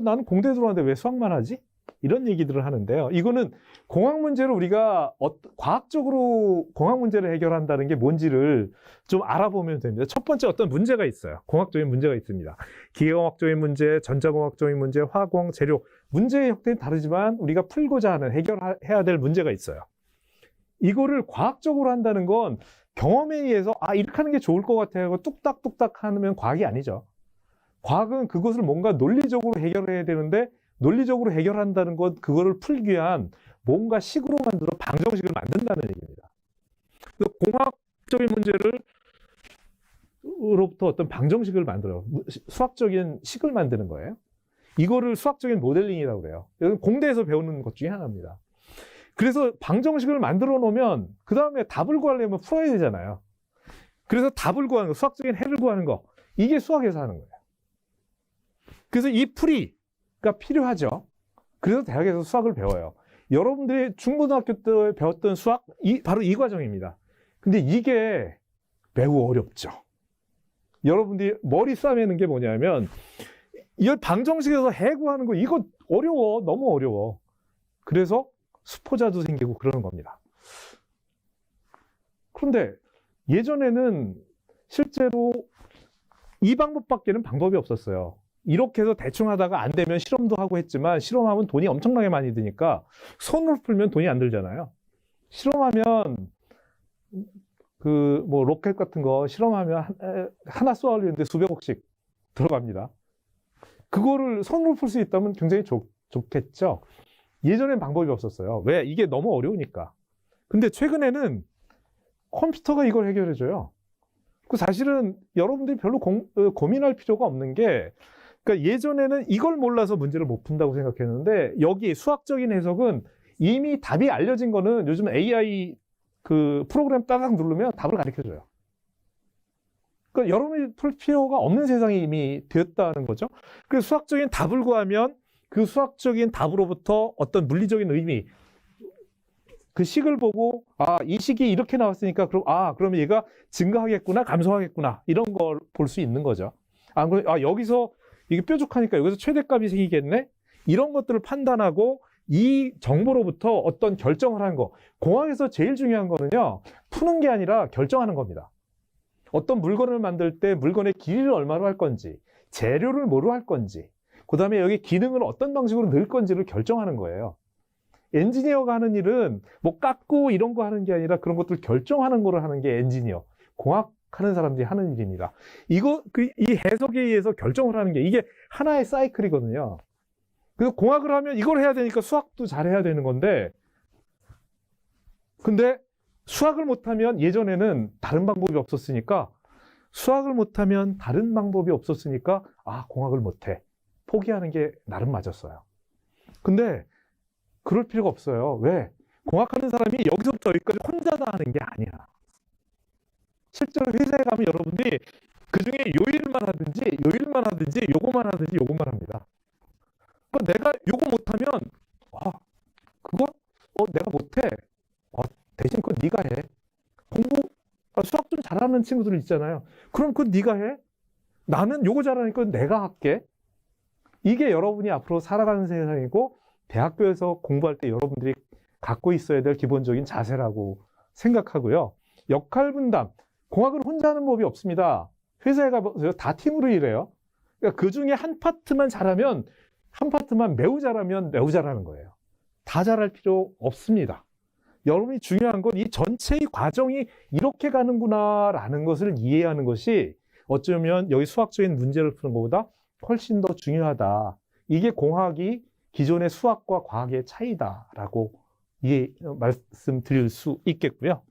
나는 공대 들어왔는데 왜 수학만 하지? 이런 얘기들을 하는데요. 이거는 공학 문제를 우리가 과학적으로 공학 문제를 해결한다는 게 뭔지를 좀 알아보면 됩니다. 첫 번째 어떤 문제가 있어요. 공학적인 문제가 있습니다. 기계공학적인 문제, 전자공학적인 문제, 화공, 재료. 문제의 형태는 다르지만 우리가 풀고자 하는 해결해야 될 문제가 있어요. 이거를 과학적으로 한다는 건 경험에 의해서 이렇게 하는 게 좋을 것 같아요 하고 뚝딱뚝딱 하면 과학이 아니죠. 과학은 그것을 뭔가 논리적으로 해결해야 되는데 논리적으로 해결한다는 건 그거를 풀기 위한 뭔가 식으로 만들어 방정식을 만든다는 얘기입니다. 공학적인 문제로부터 어떤 방정식을 만들어요. 수학적인 식을 만드는 거예요. 이거를 수학적인 모델링이라고 그래요. 이건 공대에서 배우는 것 중에 하나입니다. 그래서 방정식을 만들어 놓으면 그 다음에 답을 구하려면 풀어야 되잖아요. 그래서 답을 구하는 거, 수학적인 해를 구하는 거, 이게 수학에서 하는 거예요. 그래서 이 풀이가 필요하죠. 그래서 대학에서 수학을 배워요. 여러분들이 중고등학교 때 배웠던 수학, 바로 이 과정입니다. 근데 이게 매우 어렵죠. 여러분들이 머리 싸매는 게 뭐냐면 이 방정식에서 해 구하는 거 이거 어려워. 너무 어려워. 그래서 수포자도 생기고 그러는 겁니다. 그런데 예전에는 실제로 이 방법밖에는 방법이 없었어요. 이렇게 해서 대충 하다가 안 되면 실험도 하고 했지만 실험하면 돈이 엄청나게 많이 드니까 손으로 풀면 돈이 안 들잖아요. 실험하면 그 뭐 로켓 같은 거 실험하면 하나 쏘아올리는데 수백억씩 들어갑니다. 그거를 손으로 풀 수 있다면 굉장히 좋겠죠. 예전엔 방법이 없었어요. 왜? 이게 너무 어려우니까. 근데 최근에는 컴퓨터가 이걸 해결해줘요. 그 사실은 여러분들이 별로 고민할 필요가 없는 게, 그러니까 예전에는 이걸 몰라서 문제를 못 푼다고 생각했는데, 여기 수학적인 해석은 이미 답이 알려진 거는 요즘 AI 그 프로그램 따닥 누르면 답을 가르쳐줘요. 그러니까 여러분이 풀 필요가 없는 세상이 이미 되었다는 거죠. 그래서 수학적인 답을 구하면 그 수학적인 답으로부터 어떤 물리적인 의미, 그 식을 보고 이 식이 이렇게 나왔으니까 그러면 얘가 증가하겠구나, 감소하겠구나, 이런 걸 볼 수 있는 거죠. 여기서 이게 뾰족하니까 여기서 최대값이 생기겠네, 이런 것들을 판단하고 이 정보로부터 어떤 결정을 하는 거. 공학에서 제일 중요한 거는요, 푸는 게 아니라 결정하는 겁니다. 어떤 물건을 만들 때 물건의 길이를 얼마로 할 건지, 재료를 뭐로 할 건지, 그 다음에 여기 기능을 어떤 방식으로 넣을 건지를 결정하는 거예요. 엔지니어가 하는 일은 뭐 깎고 이런 거 하는 게 아니라 그런 것들을 결정하는 거를 하는 게 엔지니어. 공학 공학하는 사람들이 하는 일입니다. 이 해석에 의해서 결정을 하는 게 이게 하나의 사이클이거든요. 그래서 공학을 하면 이걸 해야 되니까 수학도 잘해야 되는 건데, 근데 수학을 못하면 예전에는 다른 방법이 없었으니까 공학을 못해. 포기하는 게 나름 맞았어요. 근데 그럴 필요가 없어요. 왜? 공학하는 사람이 여기서부터 여기까지 혼자 다 하는 게 아니야. 실제로 회사에 가면 여러분들이 그 중에 요일만 하든지 요거만 합니다. 그러니까 내가 요거 못하면 그거 내가 못해. 대신 그건 네가 해. 수학 좀 잘하는 친구들 있잖아요. 그럼 그건 네가 해. 나는 요거 잘하니까 내가 할게. 이게 여러분이 앞으로 살아가는 세상이고 대학교에서 공부할 때 여러분들이 갖고 있어야 될 기본적인 자세라고 생각하고요. 역할 분담. 공학을 혼자 하는 법이 없습니다. 회사에 가보세요. 다 팀으로 일해요. 그러니까 그 중에 한 파트만 매우 잘하는 거예요. 다 잘할 필요 없습니다. 여러분이 중요한 건 이 전체의 과정이 이렇게 가는구나라는 것을 이해하는 것이 어쩌면 여기 수학적인 문제를 푸는 것보다 훨씬 더 중요하다. 이게 공학이 기존의 수학과 과학의 차이다라고 말씀드릴 수 있겠고요.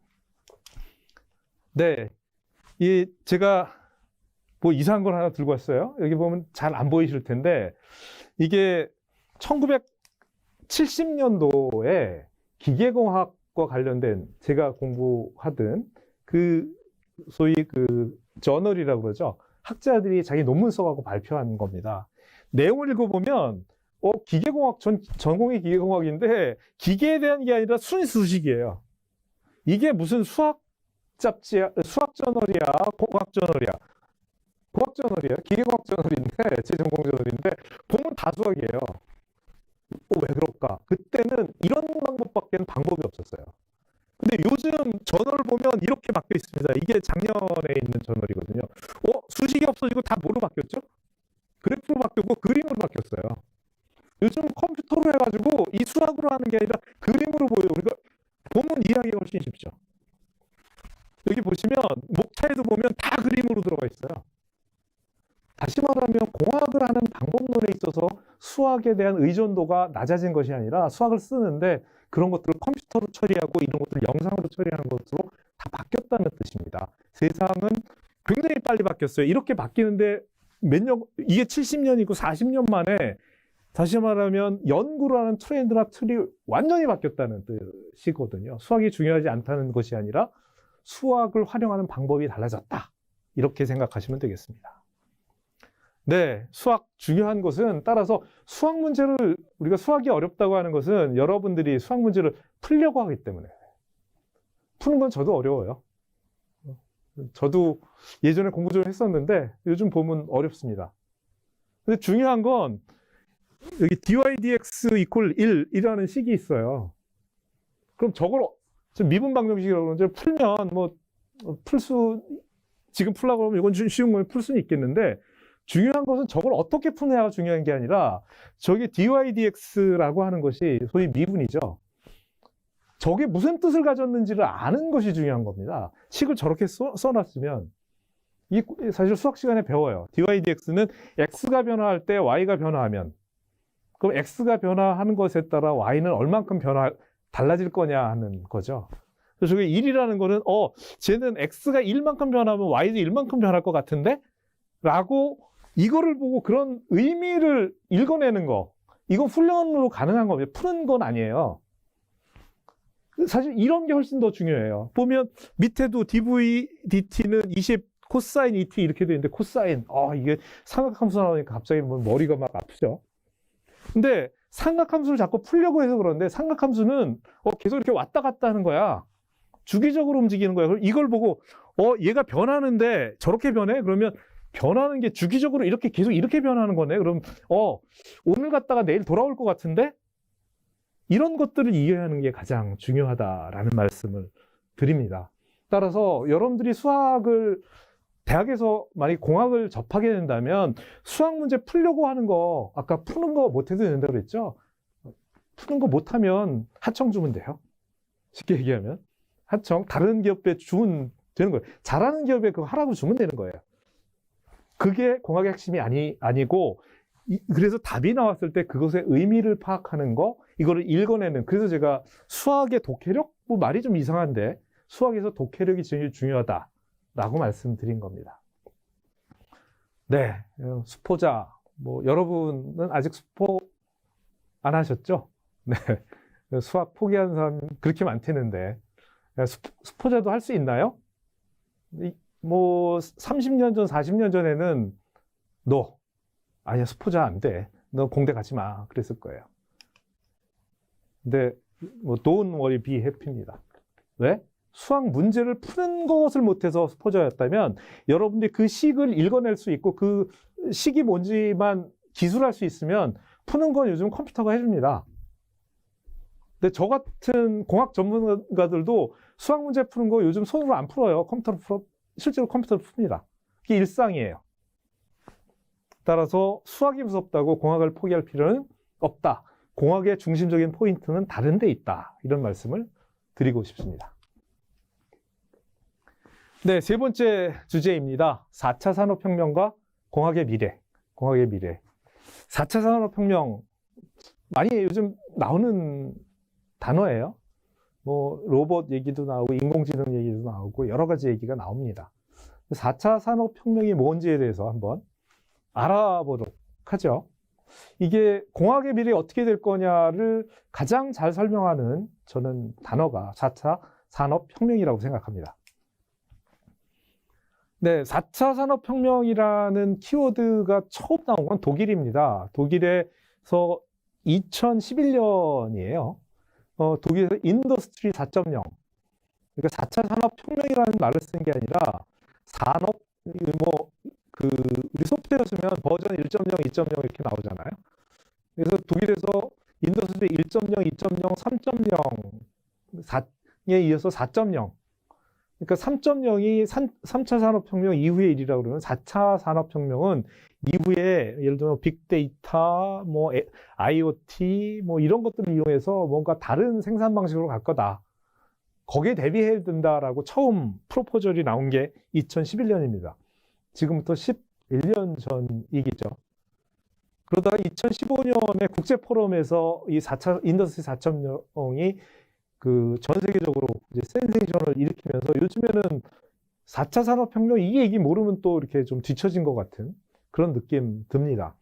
네, 제가 뭐 이상한 걸 하나 들고 왔어요. 여기 보면 잘 안 보이실 텐데 이게 1970년도에 기계공학과 관련된 제가 공부하던 소위 저널이라고 그러죠. 학자들이 자기 논문 써갖고 발표한 겁니다. 내용을 읽어보면 기계공학 전공이 기계공학인데 기계에 대한 게 아니라 순수식이에요. 이게 무슨 수학 잡지야, 수학 저널이야, 공학 저널이야. 공학 저널이에요. 기계공학 저널인데, 제 전공 저널인데, 보면 다 수학이에요. 왜 그럴까? 그때는 이런 방법밖에 방법이 없었어요. 근데 요즘 저널을 보면 이렇게 바뀌어 있습니다. 이게 작년에 있는 저널이거든요. 수식이 없어지고 다 뭐로 바뀌었죠? 그래프로 바뀌고 그림으로 바뀌었어요. 요즘 컴퓨터로 해가지고 이 수학으로 하는 게 아니라 그림으로 보여요. 그러니까 보면 이해하기가 훨씬 쉽죠. 여기 보시면 목차에도 보면 다 그림으로 들어가 있어요. 다시 말하면 공학을 하는 방법론에 있어서 수학에 대한 의존도가 낮아진 것이 아니라 수학을 쓰는데 그런 것들을 컴퓨터로 처리하고 이런 것들을 영상으로 처리하는 것으로 다 바뀌었다는 뜻입니다. 세상은 굉장히 빨리 바뀌었어요. 이렇게 바뀌는데 이게 70년이고 40년 만에 다시 말하면 연구를 하는 트렌드나 틀이 완전히 바뀌었다는 뜻이거든요. 수학이 중요하지 않다는 것이 아니라 수학을 활용하는 방법이 달라졌다. 이렇게 생각하시면 되겠습니다. 네, 수학 중요한 것은 따라서 수학 문제를 우리가 수학이 어렵다고 하는 것은 여러분들이 수학 문제를 풀려고 하기 때문에 푸는 건 저도 어려워요. 저도 예전에 공부 좀 했었는데 요즘 보면 어렵습니다. 근데 중요한 건 여기 dydx equal 1이라는 식이 있어요. 그럼 저걸 미분 방정식이라고 그러는데 풀면 지금 풀라고 하면 이건 좀 쉬운 걸 풀 수는 있겠는데 중요한 것은 저걸 어떻게 푸느냐가 중요한 게 아니라 저게 dydx라고 하는 것이 소위 미분이죠. 저게 무슨 뜻을 가졌는지를 아는 것이 중요한 겁니다. 식을 저렇게 써놨으면 사실 수학 시간에 배워요. dydx는 x가 변화할 때 y가 변화하면 그럼 x가 변화하는 것에 따라 y는 얼만큼 달라질 거냐 하는 거죠. 그래서 저게 1이라는 거는 쟤는 x가 1만큼 변하면 y도 1만큼 변할 것 같은데? 라고 이거를 보고 그런 의미를 읽어내는 거, 이거 훈련으로 가능한 겁니다. 푸는 건 아니에요. 사실 이런 게 훨씬 더 중요해요. 보면 밑에도 dv dt는 20 코사인 et 이렇게 되어 있는데 코사인, 이게 삼각함수 나오니까 갑자기 머리가 막 아프죠. 근데 삼각함수를 자꾸 풀려고 해서 그런데 삼각함수는 계속 이렇게 왔다 갔다 하는 거야. 주기적으로 움직이는 거야. 그럼 이걸 보고 얘가 변하는데 저렇게 변해? 그러면 변하는 게 주기적으로 계속 이렇게 변하는 거네. 그럼 오늘 갔다가 내일 돌아올 것 같은데? 이런 것들을 이해하는 게 가장 중요하다라는 말씀을 드립니다. 따라서 여러분들이 수학을 대학에서 만약 공학을 접하게 된다면 수학 문제 풀려고 하는 거 아까 푸는 거 못해도 된다고 그랬죠? 푸는 거 못하면 하청 주면 돼요. 쉽게 얘기하면 하청, 다른 기업에 주문 되는 거예요. 잘하는 기업에 그거 하라고 주면 되는 거예요. 그게 공학의 핵심이 아니고, 그래서 답이 나왔을 때 그것의 의미를 파악하는 거, 이거를 읽어내는. 그래서 제가 수학의 독해력, 뭐 말이 좀 이상한데, 수학에서 독해력이 제일 중요하다라고 말씀드린 겁니다. 네, 수포자. 뭐, 여러분은 아직 수포 안 하셨죠? 네. 수학 포기하는 사람 그렇게 많대는데, 수포자도 할 수 있나요? 뭐, 30년 전, 40년 전에는 아니야, 수포자 안 돼. 너 공대 가지 마. 그랬을 거예요. 근데, 뭐, don't worry, be happy입니다. 왜? 수학 문제를 푸는 것을 못해서 수포자였다면, 여러분들이 그 식을 읽어낼 수 있고, 그 식이 뭔지만 기술할 수 있으면, 푸는 건 요즘 컴퓨터가 해줍니다. 근데 저 같은 공학 전문가들도 수학 문제 푸는 거 요즘 손으로 안 풀어요. 실제로 컴퓨터로 풉니다. 그게 일상이에요. 따라서 수학이 무섭다고 공학을 포기할 필요는 없다. 공학의 중심적인 포인트는 다른 데 있다. 이런 말씀을 드리고 싶습니다. 네, 세 번째 주제입니다. 4차 산업혁명과 공학의 미래. 4차 산업혁명, 많이 요즘 나오는 단어예요. 뭐, 로봇 얘기도 나오고, 인공지능 얘기도 나오고, 여러 가지 얘기가 나옵니다. 4차 산업혁명이 뭔지에 대해서 한번 알아보도록 하죠. 이게 공학의 미래에 어떻게 될 거냐를 가장 잘 설명하는 저는 단어가 4차 산업혁명이라고 생각합니다. 네, 4차 산업혁명이라는 키워드가 처음 나온 건 독일입니다. 독일에서 2011년이에요. 독일에서 인더스트리 4.0. 그러니까 4차 산업혁명이라는 말을 쓴 게 아니라 산업, 우리 소프트웨어 쓰면 버전 1.0, 2.0 이렇게 나오잖아요. 그래서 독일에서 인더스트리 1.0, 2.0, 3.0, 4에 이어서 4.0. 그러니까 3.0이 3차 산업혁명 이후의 일이라고 그러면 4차 산업혁명은 이후에 예를 들면 빅데이터, 뭐 IoT, 뭐 이런 것들을 이용해서 뭔가 다른 생산 방식으로 갈 거다. 거기에 대비해야 된다라고 처음 프로포절이 나온 게 2011년입니다. 지금부터 11년 전 얘기죠. 그러다가 2015년에 국제포럼에서 이 4차 인더스트리 4.0이 그 전 세계적으로 이제 센세이션을 일으키면서 요즘에는 4차 산업혁명 이 얘기 모르면 또 이렇게 좀 뒤처진 것 같은 그런 느낌 듭니다.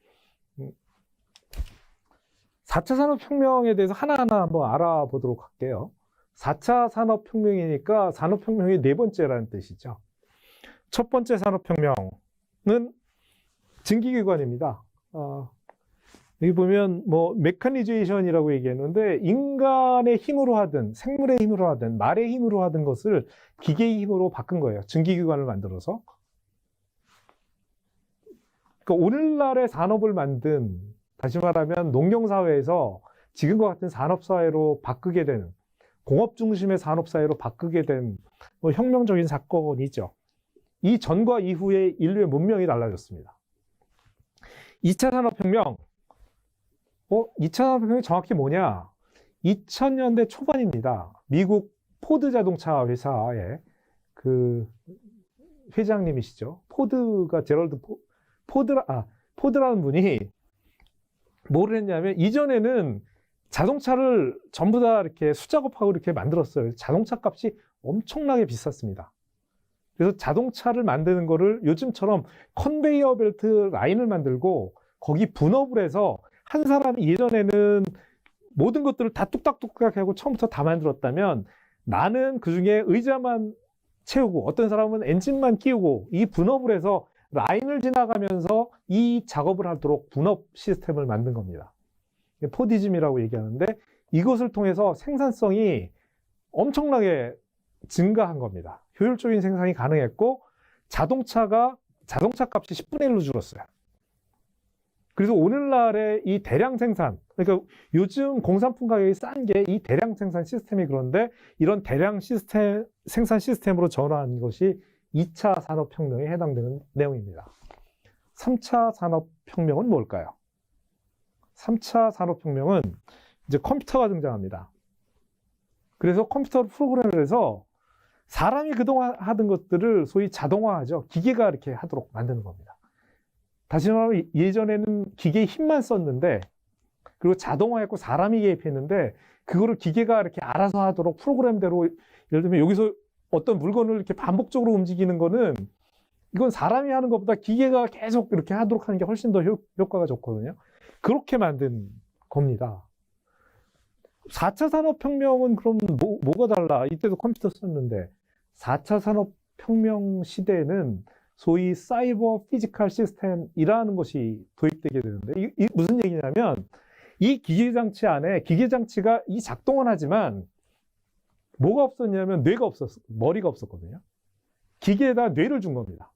4차 산업혁명에 대해서 하나하나 한번 알아보도록 할게요. 4차 산업혁명이니까 산업혁명의 네 번째라는 뜻이죠. 첫 번째 산업혁명은 증기기관입니다. 여기 보면 뭐 메커니제이션이라고 얘기했는데 인간의 힘으로 하든 생물의 힘으로 하든 말의 힘으로 하든 것을 기계의 힘으로 바꾼 거예요. 증기기관을 만들어서. 그러니까 오늘날의 산업을 만든, 다시 말하면 농경사회에서 지금과 같은 산업사회로 바꾸게 되는, 공업 중심의 산업사회로 바꾸게 된 뭐 혁명적인 사건이죠. 이 전과 이후에 인류의 문명이 달라졌습니다. 2차 산업혁명. 2차 산업혁명이 정확히 뭐냐? 2000년대 초반입니다. 미국 포드 자동차 회사의 그 회장님이시죠. 포드가 제럴드 포드라는 분이 뭐를 했냐면 이전에는 자동차를 전부 다 이렇게 수작업하고 이렇게 만들었어요. 자동차 값이 엄청나게 비쌌습니다. 그래서 자동차를 만드는 거를 요즘처럼 컨베이어 벨트 라인을 만들고 거기 분업을 해서 한 사람이 예전에는 모든 것들을 다 뚝딱뚝딱 하고 처음부터 다 만들었다면 나는 그중에 의자만 채우고 어떤 사람은 엔진만 끼우고 이 분업을 해서 라인을 지나가면서 이 작업을 하도록 분업 시스템을 만든 겁니다. 포디즘이라고 얘기하는데 이것을 통해서 생산성이 엄청나게 증가한 겁니다. 효율적인 생산이 가능했고 자동차 값이 10분의 1로 줄었어요. 그래서 오늘날의 이 대량 생산, 그러니까 요즘 공산품 가격이 싼 게 이 대량 생산 시스템이 그런데 이런 대량 생산 시스템으로 전환한 것이 2차 산업혁명에 해당되는 내용입니다. 3차 산업혁명은 뭘까요? 3차 산업혁명은 이제 컴퓨터가 등장합니다. 그래서 컴퓨터를 프로그램을 해서 사람이 그동안 하던 것들을 소위 자동화하죠. 기계가 이렇게 하도록 만드는 겁니다. 다시 말하면 예전에는 기계의 힘만 썼는데, 그리고 자동화했고 사람이 개입했는데, 그거를 기계가 이렇게 알아서 하도록 프로그램대로, 예를 들면 여기서 어떤 물건을 이렇게 반복적으로 움직이는 거는, 이건 사람이 하는 것보다 기계가 계속 이렇게 하도록 하는 게 훨씬 더 효과가 좋거든요. 그렇게 만든 겁니다. 4차 산업혁명은 그럼 뭐가 달라? 이때도 컴퓨터 썼는데 4차 산업혁명 시대에는 소위 사이버 피지컬 시스템이라는 것이 도입되게 되는데 이 무슨 얘기냐면 이 기계장치 안에 기계장치가 이 작동은 하지만 뭐가 없었냐면 뇌가 없었어. 머리가 없었거든요. 기계에다 뇌를 준 겁니다.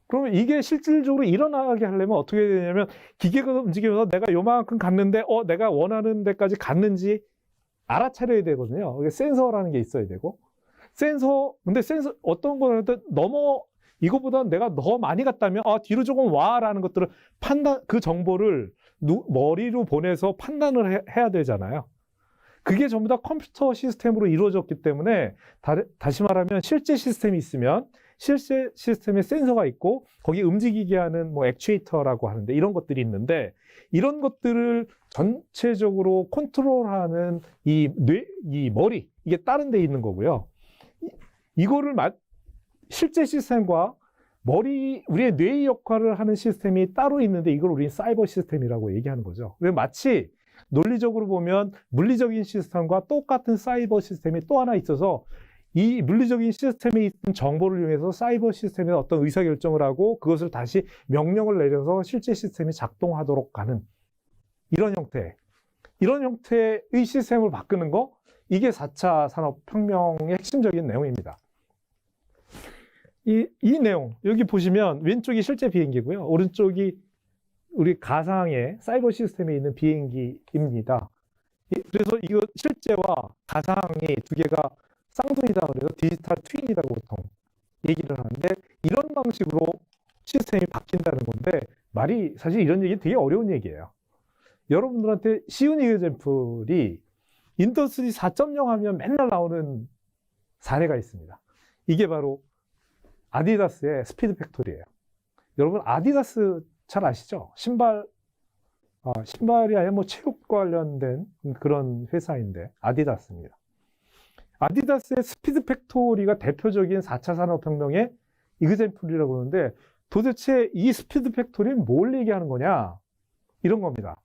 그러면 이게 실질적으로 일어나게 하려면 어떻게 해야 되냐면 기계가 움직이면서 내가 요만큼 갔는데 내가 원하는 데까지 갔는지 알아차려야 되거든요. 이게 센서라는 게 있어야 되고 근데 센서 어떤 거는 이거보다 내가 더 많이 갔다면 뒤로 조금 와라는 것들을 그 정보를 머리로 보내서 판단을 해야 되잖아요. 그게 전부 다 컴퓨터 시스템으로 이루어졌기 때문에 다시 말하면 실제 시스템이 있으면 실제 시스템에 센서가 있고 거기에 움직이게 하는 뭐 액추에이터라고 하는데 이런 것들이 있는데 이런 것들을 전체적으로 컨트롤하는 이 머리 이게 다른 데 있는 거고요. 이거를 실제 시스템과 우리의 뇌의 역할을 하는 시스템이 따로 있는데 이걸 우리는 사이버 시스템이라고 얘기하는 거죠. 왜 마치 논리적으로 보면 물리적인 시스템과 똑같은 사이버 시스템이 또 하나 있어서 이 물리적인 시스템에 있는 정보를 이용해서 사이버 시스템에 어떤 의사결정을 하고 그것을 다시 명령을 내려서 실제 시스템이 작동하도록 하는 이런 형태의 시스템을 바꾸는 거 이게 4차 산업혁명의 핵심적인 내용입니다. 이 내용 여기 보시면 왼쪽이 실제 비행기고요. 오른쪽이 우리 가상의 사이버 시스템에 있는 비행기입니다. 그래서 이거 실제와 가상의 두 개가 쌍둥이다 그래서 디지털 트윈이라고 보통 얘기를 하는데 이런 방식으로 시스템이 바뀐다는 건데 사실 이런 얘기 되게 어려운 얘기예요. 여러분들한테 쉬운 에그젬플이 인더스트리 4.0 하면 맨날 나오는 사례가 있습니다. 이게 바로 아디다스의 스피드 팩토리예요. 여러분 아디다스 잘 아시죠? 신발이 아니라 뭐 체육 관련된 그런 회사인데 아디다스입니다. 아디다스의 스피드 팩토리가 대표적인 4차 산업혁명의 이그젬플이라고 그러는데 도대체 이 스피드 팩토리는 뭘 얘기하는 거냐? 이런 겁니다.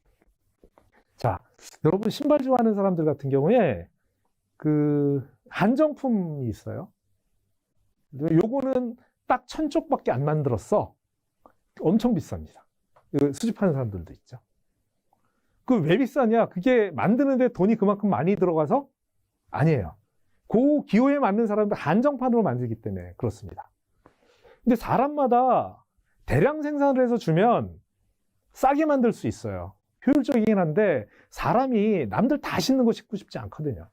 자, 여러분 신발 좋아하는 사람들 같은 경우에 그 한정품이 있어요. 요거는 딱 1000쪽밖에 안 만들었어. 엄청 비쌉니다. 수집하는 사람들도 있죠. 그 왜 비싸냐? 그게 만드는데 돈이 그만큼 많이 들어가서? 아니에요. 그 기호에 맞는 사람들 한정판으로 만들기 때문에 그렇습니다. 근데 사람마다 대량 생산을 해서 주면 싸게 만들 수 있어요. 효율적이긴 한데 사람이 남들 다 신는 거 신고 싶지 않거든요.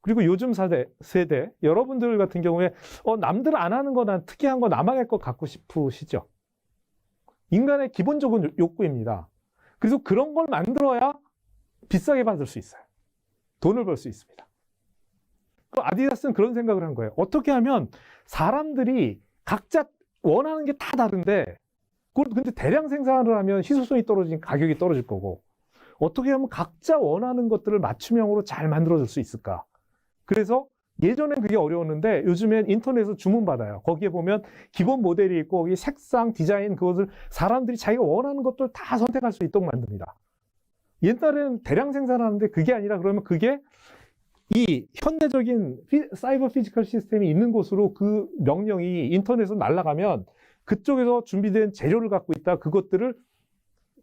그리고 요즘 세대 여러분들 같은 경우에 남들 안 하는 거 난 특이한 거 나만의 거 갖고 싶으시죠? 인간의 기본적인 욕구입니다. 그래서 그런 걸 만들어야 비싸게 받을 수 있어요. 돈을 벌 수 있습니다. 아디다스는 그런 생각을 한 거예요. 어떻게 하면 사람들이 각자 원하는 게 다 다른데 근데 대량 생산을 하면 희소성이 떨어지니까 가격이 떨어질 거고 어떻게 하면 각자 원하는 것들을 맞춤형으로 잘 만들어줄 수 있을까? 그래서 예전엔 그게 어려웠는데 요즘엔 인터넷에서 주문받아요. 거기에 보면 기본 모델이 있고 거기 색상, 디자인 그것을 사람들이 자기가 원하는 것들 다 선택할 수 있도록 만듭니다. 옛날에는 대량 생산하는데 그게 아니라 그러면 그게 이 현대적인 사이버 피지컬 시스템이 있는 곳으로 그 명령이 인터넷으로 날아가면 그쪽에서 준비된 재료를 갖고 있다 그것들을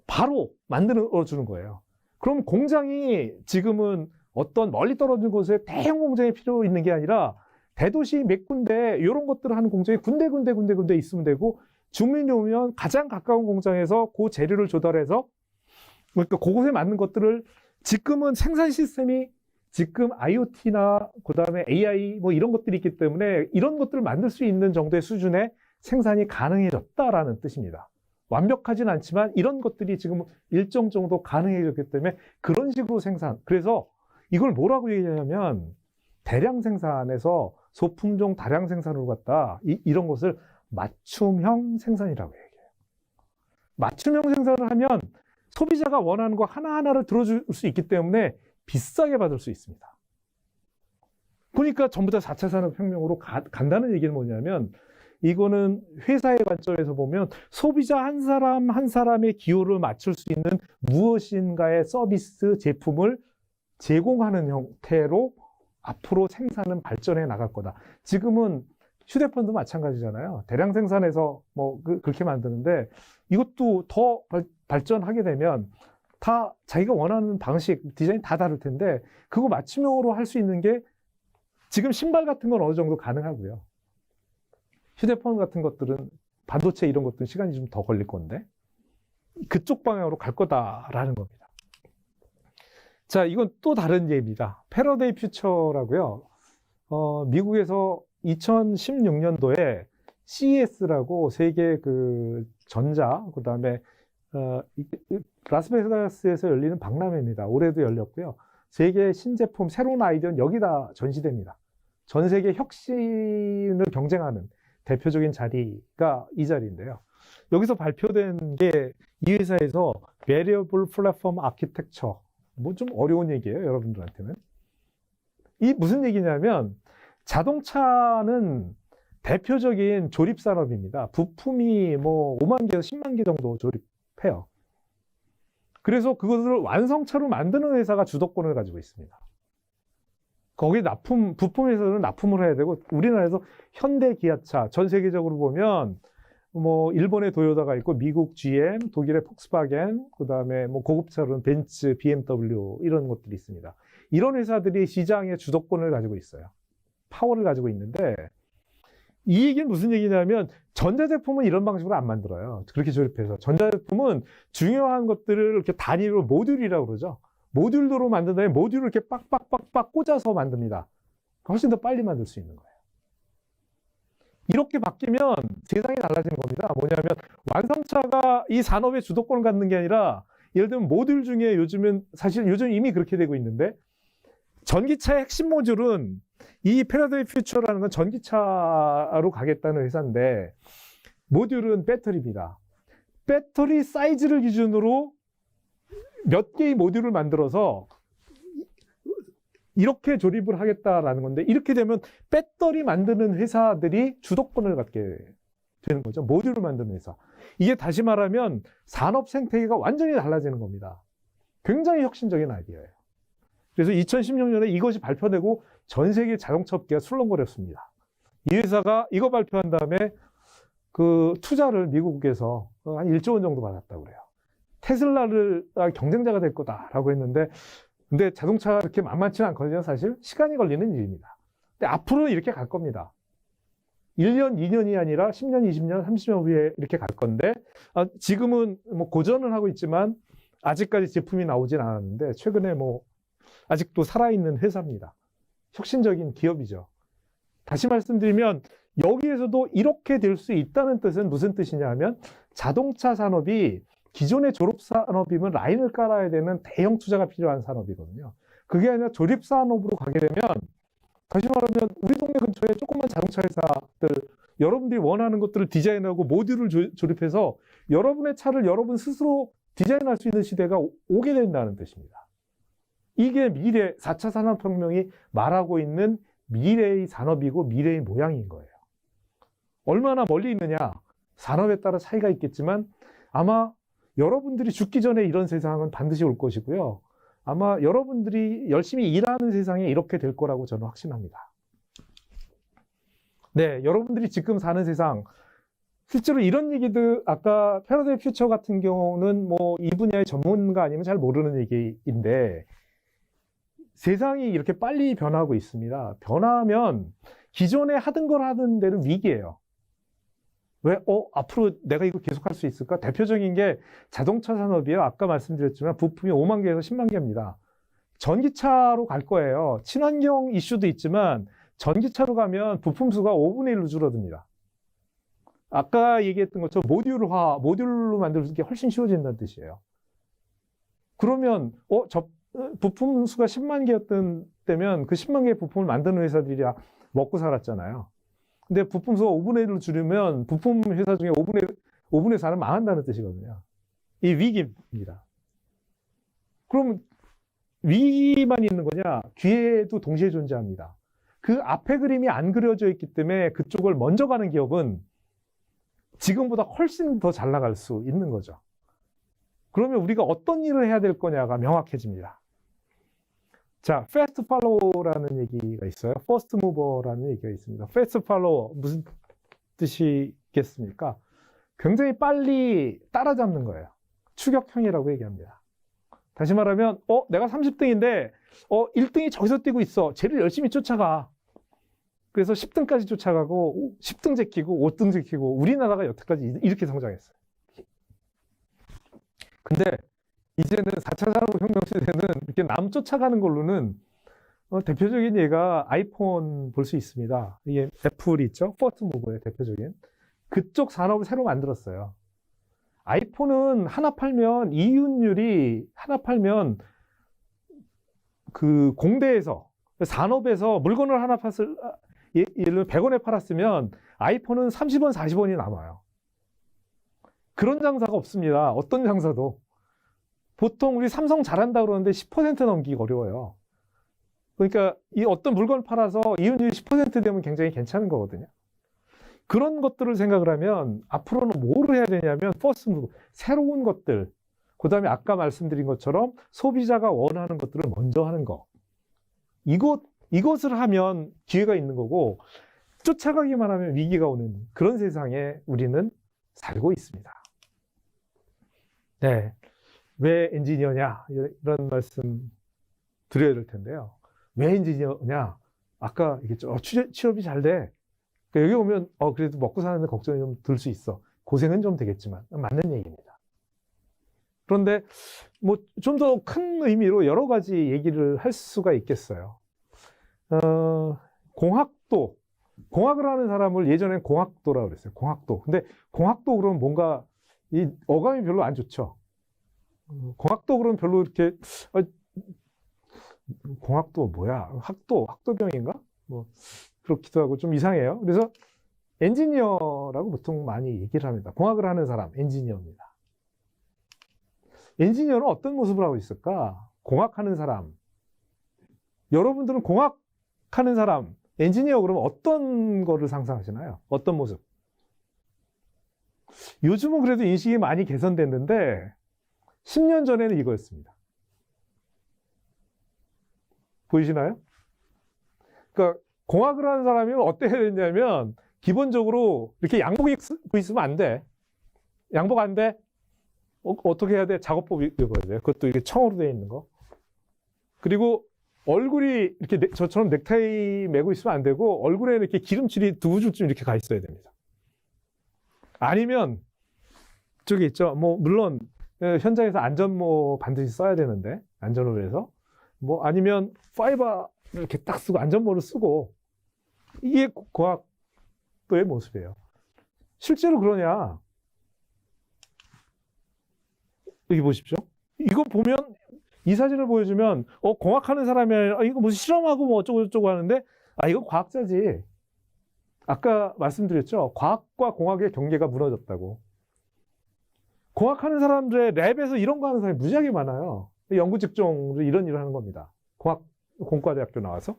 바로 만들어 주는 거예요. 그럼 공장이 지금은 어떤 멀리 떨어진 곳에 대형 공장이 필요 있는 게 아니라 대도시 몇 군데 이런 것들을 하는 공장이 군데 있으면 되고 주문이 오면 가장 가까운 공장에서 그 재료를 조달해서 그러니까 그곳에 맞는 것들을 지금은 생산 시스템이 지금 IoT나 그다음에 AI 뭐 이런 것들이 있기 때문에 이런 것들을 만들 수 있는 정도의 수준의 생산이 가능해졌다라는 뜻입니다. 완벽하진 않지만 이런 것들이 지금 일정 정도 가능해졌기 때문에 그런 식으로 생산. 그래서 이걸 뭐라고 얘기하냐면 대량 생산에서 소품종 다량 생산으로 갔다 이런 것을 맞춤형 생산이라고 얘기해요. 맞춤형 생산을 하면 소비자가 원하는 거 하나하나를 들어줄 수 있기 때문에 비싸게 받을 수 있습니다. 그러니까 전부 다 4차 산업혁명으로 간다는 얘기는 뭐냐면 이거는 회사의 관점에서 보면 소비자 한 사람 한 사람의 기호를 맞출 수 있는 무엇인가의 서비스, 제품을 제공하는 형태로 앞으로 생산은 발전해 나갈 거다. 지금은 휴대폰도 마찬가지잖아요. 대량 생산해서 그렇게 만드는데 이것도 더 발전하게 되면 다 자기가 원하는 방식, 디자인 다 다를 텐데 그거 맞춤형으로 할 수 있는 게 지금 신발 같은 건 어느 정도 가능하고요. 휴대폰 같은 것들은 반도체 이런 것들은 시간이 좀 더 걸릴 건데 그쪽 방향으로 갈 거다라는 겁니다. 자, 이건 또 다른 예입니다. 패러데이 퓨처라고요. 미국에서 2016년도에 CES라고 세계 그 전자, 그 다음에 라스베가스에서 열리는 박람회입니다. 올해도 열렸고요. 세계 신제품, 새로운 아이디어는 여기다 전시됩니다. 전 세계 혁신을 경쟁하는 대표적인 자리가 이 자리인데요. 여기서 발표된 게 이 회사에서 Variable Platform Architecture, 뭐 좀 어려운 얘기예요, 여러분들한테는. 이 무슨 얘기냐면 자동차는 대표적인 조립 산업입니다. 부품이 뭐 5만 개에서 10만 개 정도 조립해요. 그래서 그것을 완성차로 만드는 회사가 주도권을 가지고 있습니다. 거기 부품에서는 납품을 해야 되고, 우리나라에서 현대 기아차, 전 세계적으로 보면 뭐 일본의 도요타가 있고, 미국 GM, 독일의 폭스바겐, 그 다음에 뭐 고급차로는 벤츠, BMW 이런 것들이 있습니다. 이런 회사들이 시장의 주도권을 가지고 있어요. 파워를 가지고 있는데, 이 얘기는 무슨 얘기냐면 전자제품은 이런 방식으로 안 만들어요. 그렇게 조립해서. 전자제품은 중요한 것들을 이렇게 단위로 모듈이라고 그러죠. 모듈로 만든 다음에 모듈을 이렇게 빡빡빡빡 꽂아서 만듭니다. 훨씬 더 빨리 만들 수 있는 거예요. 이렇게 바뀌면 세상이 달라지는 겁니다. 뭐냐면 완성차가 이 산업의 주도권을 갖는 게 아니라, 예를 들면 모듈 중에 요즘은 사실 요즘 이미 그렇게 되고 있는데, 전기차의 핵심 모듈은 이 패러데이 퓨처라는 건 전기차로 가겠다는 회사인데, 모듈은 배터리입니다. 배터리 사이즈를 기준으로 몇 개의 모듈을 만들어서 이렇게 조립을 하겠다라는 건데, 이렇게 되면 배터리 만드는 회사들이 주도권을 갖게 되는 거죠. 모듈을 만드는 회사. 이게 다시 말하면 산업 생태계가 완전히 달라지는 겁니다. 굉장히 혁신적인 아이디어예요. 그래서 2016년에 이것이 발표되고 전 세계 자동차 업계가 술렁거렸습니다. 이 회사가 이거 발표한 다음에 그 투자를 미국에서 한 1조 원 정도 받았다고 그래요. 테슬라를 경쟁자가 될 거다라고 했는데, 근데 자동차가 그렇게 만만치는 않거든요. 사실 시간이 걸리는 일입니다. 근데 앞으로는 이렇게 갈 겁니다. 1년, 2년이 아니라 10년, 20년, 30년 후에 이렇게 갈 건데, 지금은 뭐 고전은 하고 있지만 아직까지 제품이 나오진 않았는데, 최근에 뭐 아직도 살아있는 회사입니다. 혁신적인 기업이죠. 다시 말씀드리면 여기에서도 이렇게 될 수 있다는 뜻은 무슨 뜻이냐 하면, 자동차 산업이 기존의 졸업 산업이면 라인을 깔아야 되는 대형 투자가 필요한 산업이거든요. 그게 아니라 조립 산업으로 가게 되면, 다시 말하면 우리 동네 근처에 조그만 자동차 회사들, 여러분들이 원하는 것들을 디자인하고 모듈을 조립해서 여러분의 차를 여러분 스스로 디자인할 수 있는 시대가 오게 된다는 뜻입니다. 이게 미래 4차 산업혁명이 말하고 있는 미래의 산업이고 미래의 모양인 거예요. 얼마나 멀리 있느냐, 산업에 따라 차이가 있겠지만 아마 여러분들이 죽기 전에 이런 세상은 반드시 올 것이고요. 아마 여러분들이 열심히 일하는 세상에 이렇게 될 거라고 저는 확신합니다. 네, 여러분들이 지금 사는 세상, 실제로 이런 얘기들, 아까 패러데이 퓨처 같은 경우는 뭐 이 분야의 전문가 아니면 잘 모르는 얘기인데, 세상이 이렇게 빨리 변하고 있습니다. 변하면 기존에 하던 걸 하는 데는 위기예요. 왜? 앞으로 내가 이거 계속 할 수 있을까? 대표적인 게 자동차 산업이에요. 아까 말씀드렸지만 부품이 5만 개에서 10만 개입니다. 전기차로 갈 거예요. 친환경 이슈도 있지만 전기차로 가면 부품 수가 5분의 1로 줄어듭니다. 아까 얘기했던 것처럼 모듈로 만드는 게 훨씬 쉬워진다는 뜻이에요. 그러면 부품 수가 10만 개였던 때면 그 10만 개의 부품을 만드는 회사들이 먹고 살았잖아요. 근데 부품 수가 5분의 1로 줄이면 부품 회사 중에 5분의 4는 망한다는 뜻이거든요. 이 위기입니다. 그럼 위기만 있는 거냐? 기회도 동시에 존재합니다. 그 앞에 그림이 안 그려져 있기 때문에 그쪽을 먼저 가는 기업은 지금보다 훨씬 더 잘 나갈 수 있는 거죠. 그러면 우리가 어떤 일을 해야 될 거냐가 명확해집니다. 자, fast follow라는 얘기가 있어요. first mover라는 얘기가 있습니다. fast follow 무슨 뜻이겠습니까? 굉장히 빨리 따라잡는 거예요. 추격형이라고 얘기합니다. 다시 말하면 내가 30등인데 1등이 저기서 뛰고 있어. 쟤를 열심히 쫓아가. 그래서 10등까지 쫓아가고 10등 제끼고 5등 제끼고 우리나라가 여태까지 이렇게 성장했어요. 근데 이제는 4차 산업혁명 시대는 이렇게 남 쫓아가는 걸로는 대표적인 예가 아이폰 볼 수 있습니다. 이게 애플이 있죠. 퍼스트 무버의 대표적인. 그쪽 산업을 새로 만들었어요. 아이폰은 하나 팔면 이윤율이 하나 팔면 그 공대에서 산업에서 물건을 하나 예를 들면 100원에 팔았으면 아이폰은 30원, 40원이 남아요. 그런 장사가 없습니다. 어떤 장사도. 보통 우리 삼성 잘한다 그러는데 10% 넘기기 어려워요. 그러니까 이 어떤 물건을 팔아서 이윤율이 10% 되면 굉장히 괜찮은 거거든요. 그런 것들을 생각을 하면 앞으로는 뭐를 해야 되냐면 퍼스트 무브, 새로운 것들, 그 다음에 아까 말씀드린 것처럼 소비자가 원하는 것들을 먼저 하는 거. 이것을 하면 기회가 있는 거고 쫓아가기만 하면 위기가 오는 그런 세상에 우리는 살고 있습니다. 네, 왜 엔지니어냐 이런 말씀 드려야 될 텐데요. 왜 엔지니어냐? 아까 얘기했죠. 취업이 잘 돼. 여기 오면 그래도 먹고 사는데 걱정이 좀 들 수 있어. 고생은 좀 되겠지만 맞는 얘기입니다. 그런데 뭐 좀 더 큰 의미로 여러 가지 얘기를 할 수가 있겠어요. 공학을 하는 사람을 예전엔 공학도라고 그랬어요. 공학도. 근데 공학도 그러면 뭔가 이 어감이 별로 안 좋죠. 공학도 그러면 별로 이렇게 공학도 뭐야? 학도병인가? 뭐 그렇기도 하고 좀 이상해요. 그래서 엔지니어라고 보통 많이 얘기를 합니다. 공학을 하는 사람, 엔지니어입니다. 엔지니어는 어떤 모습을 하고 있을까? 공학하는 사람. 여러분들은 공학하는 사람, 엔지니어 그러면 어떤 거를 상상하시나요? 어떤 모습? 요즘은 그래도 인식이 많이 개선됐는데 10년 전에는 이거였습니다. 보이시나요? 그러니까 공학을 하는 사람이 어때야 되냐면 기본적으로 이렇게 양복 입고 있으면 안 돼. 양복 안 돼? 어떻게 해야 돼? 작업복 입어야 돼. 그것도 이렇게 청으로 되어 있는 거. 그리고 얼굴이 이렇게 저처럼 넥타이 메고 있으면 안 되고 얼굴에 이렇게 기름칠이 두 줄쯤 이렇게 가 있어야 됩니다. 아니면 저기 있죠. 뭐 물론 현장에서 안전모 반드시 써야 되는데 안전을 위해서 뭐 아니면 파이버 이렇게 딱 쓰고 안전모를 쓰고 이게 공학도의 모습이에요. 실제로 그러냐? 여기 보십시오. 이거 보면 이 사진을 보여주면 공학하는 사람이 아니라 이거 무슨 실험하고 뭐 어쩌고 하는데 이거 과학자지. 아까 말씀드렸죠. 과학과 공학의 경계가 무너졌다고. 공학하는 사람들의 랩에서 이런 거 하는 사람이 무지하게 많아요. 연구 직종으로 이런 일을 하는 겁니다. 공과대학교 나와서.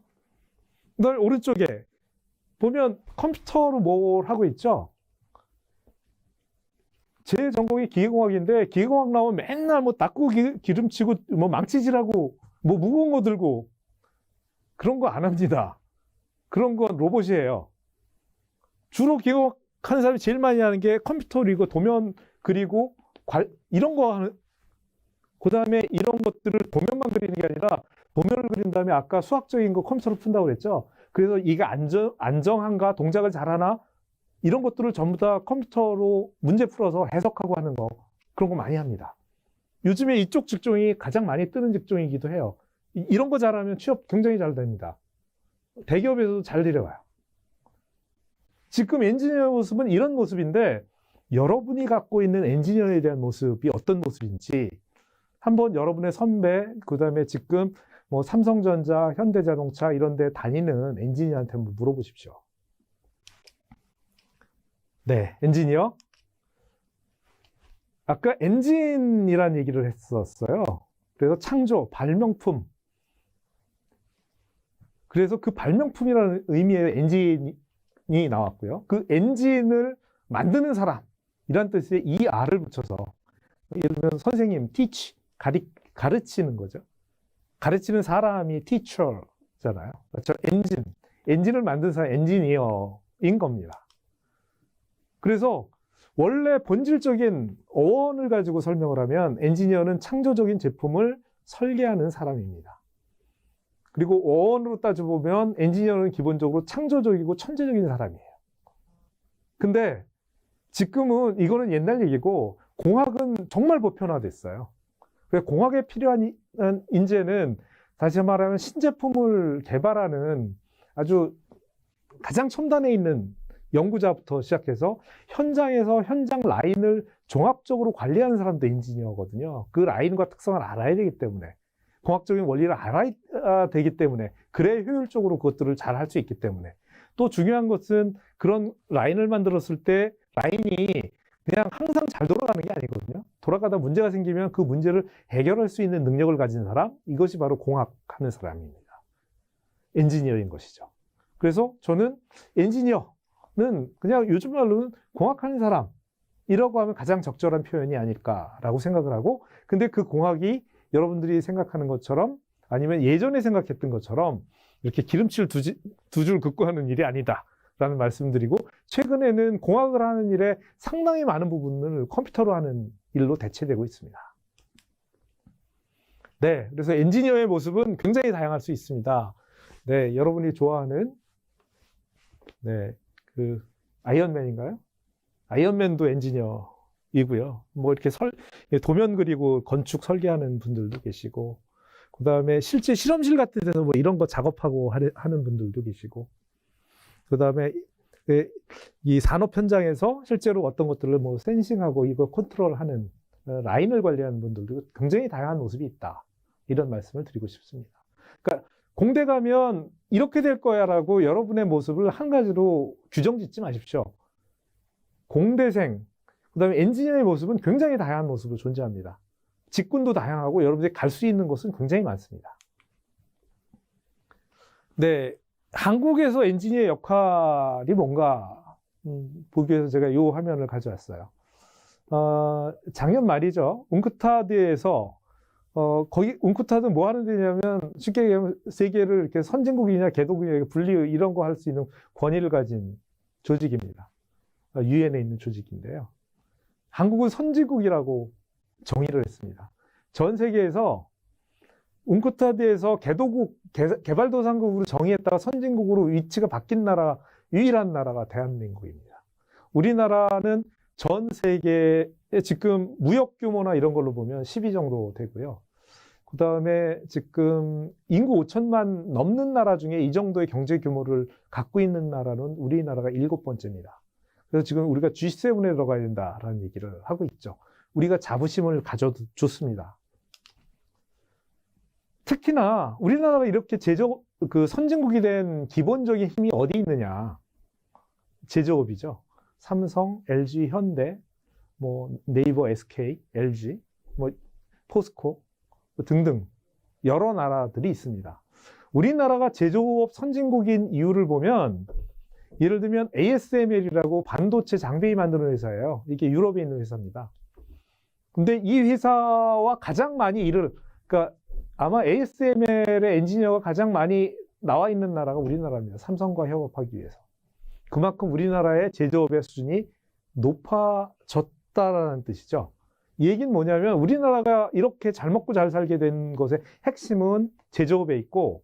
그다음에 오른쪽에 보면 컴퓨터로 뭘 하고 있죠. 제 전공이 기계공학인데 기계공학 나오면 맨날 뭐 닦고 기름치고 뭐 망치질하고 뭐 무거운 거 들고 그런 거 안 합니다. 그런 건 로봇이에요. 주로 기계공학 하는 사람이 제일 많이 하는 게 컴퓨터 그리고 도면 그리고 이런 거 하는, 그 다음에 이런 것들을 도면만 그리는 게 아니라 도면을 그린 다음에 아까 수학적인 거 컴퓨터로 푼다고 그랬죠. 그래서 이게 안정한가, 동작을 잘하나 이런 것들을 전부 다 컴퓨터로 문제 풀어서 해석하고 하는 거, 그런 거 많이 합니다. 요즘에 이쪽 직종이 가장 많이 뜨는 직종이기도 해요. 이런 거 잘하면 취업 굉장히 잘 됩니다. 대기업에서도 잘 데려와요. 지금 엔지니어 모습은 이런 모습인데 여러분이 갖고 있는 엔지니어에 대한 모습이 어떤 모습인지 한번 여러분의 선배, 그 다음에 지금 뭐 삼성전자, 현대자동차 이런 데 다니는 엔지니어한테 한번 물어보십시오. 네, 엔지니어. 아까 엔진이라는 얘기를 했었어요. 그래서 창조, 발명품. 그래서 그 발명품이라는 의미의 엔진이 나왔고요. 그 엔진을 만드는 사람이란 뜻의 ER을 붙여서 예를 들면 선생님, teach, 가르치는 거죠. 가르치는 사람이 teacher잖아요. 그렇죠? 엔진을 만든 사람 엔지니어인 겁니다. 그래서 원래 본질적인 어원을 가지고 설명을 하면 엔지니어는 창조적인 제품을 설계하는 사람입니다. 그리고 어원으로 따져보면 엔지니어는 기본적으로 창조적이고 천재적인 사람이에요. 근데 지금은 이거는 옛날 얘기고 공학은 정말 보편화됐어요. 그래서 공학에 필요한 인재는 다시 말하면 신제품을 개발하는 아주 가장 첨단에 있는 연구자부터 시작해서 현장에서 현장 라인을 종합적으로 관리하는 사람도 엔지니어거든요. 그 라인과 특성을 알아야 되기 때문에, 공학적인 원리를 알아야 되기 때문에, 그래야 효율적으로 그것들을 잘 할 수 있기 때문에, 또 중요한 것은 그런 라인을 만들었을 때 라인이 그냥 항상 잘 돌아가는 게 아니거든요. 돌아가다 문제가 생기면 그 문제를 해결할 수 있는 능력을 가진 사람, 이것이 바로 공학하는 사람입니다. 엔지니어인 것이죠. 그래서 저는 엔지니어는 그냥 요즘 말로는 공학하는 사람이라고 하면 가장 적절한 표현이 아닐까라고 생각을 하고, 근데 그 공학이 여러분들이 생각하는 것처럼 아니면 예전에 생각했던 것처럼 이렇게 기름칠 두 줄 긋고 하는 일이 아니다 라는 말씀드리고, 최근에는 공학을 하는 일에 상당히 많은 부분을 컴퓨터로 하는 일로 대체되고 있습니다. 네, 그래서 엔지니어의 모습은 굉장히 다양할 수 있습니다. 네, 여러분이 좋아하는 네, 그 아이언맨인가요? 아이언맨도 엔지니어이고요. 뭐 이렇게 도면 그리고 건축 설계하는 분들도 계시고, 그 다음에 실제 실험실 같은 데서 뭐 이런 거 작업하고 하는 분들도 계시고, 그 다음에 이 산업 현장에서 실제로 어떤 것들을 뭐 센싱하고 이거 컨트롤하는 라인을 관리하는 분들도 굉장히 다양한 모습이 있다. 이런 말씀을 드리고 싶습니다. 그러니까 공대 가면 이렇게 될 거야 라고 여러분의 모습을 한 가지로 규정 짓지 마십시오. 공대생, 그 다음에 엔지니어의 모습은 굉장히 다양한 모습으로 존재합니다. 직군도 다양하고 여러분들이 갈 수 있는 것은 굉장히 많습니다. 네, 한국에서 엔지니어의 역할이 뭔가 보기 위해서 제가 이 화면을 가져왔어요. 작년 말이죠. 웅크타드에서 거기 웅크타드는 뭐 하는 데냐면 쉽게 얘기하면 세계를 이렇게 선진국이냐 개도국이냐 분리 이런 거 할 수 있는 권위를 가진 조직입니다. 유엔에 있는 조직인데요. 한국은 선진국이라고 정의를 했습니다. 전 세계에서 웅크타드에서 개도국, 개발도상국으로 정의했다가 선진국으로 위치가 바뀐 나라, 유일한 나라가 대한민국입니다. 우리나라는 전 세계에 지금 무역 규모나 이런 걸로 보면 10위 정도 되고요. 그 다음에 지금 인구 5천만 넘는 나라 중에 이 정도의 경제 규모를 갖고 있는 나라는 우리나라가 7번째입니다. 그래서 지금 우리가 G7에 들어가야 된다라는 얘기를 하고 있죠. 우리가 자부심을 가져줬습니다. 특히나 우리나라가 이렇게 선진국이 된 기본적인 힘이 어디 있느냐? 제조업이죠. 삼성, LG, 현대, 뭐 네이버, SK, LG, 뭐 포스코 등등 여러 나라들이 있습니다. 우리나라가 제조업 선진국인 이유를 보면, 예를 들면 ASML이라고 반도체 장비 만드는 회사예요. 이게 유럽에 있는 회사입니다. 근데 이 회사와 가장 많이 그러니까 아마 ASML의 엔지니어가 가장 많이 나와 있는 나라가 우리나라입니다. 삼성과 협업하기 위해서. 그만큼 우리나라의 제조업의 수준이 높아졌다라는 뜻이죠. 이 얘기는 뭐냐면 우리나라가 이렇게 잘 먹고 잘 살게 된 것의 핵심은 제조업에 있고,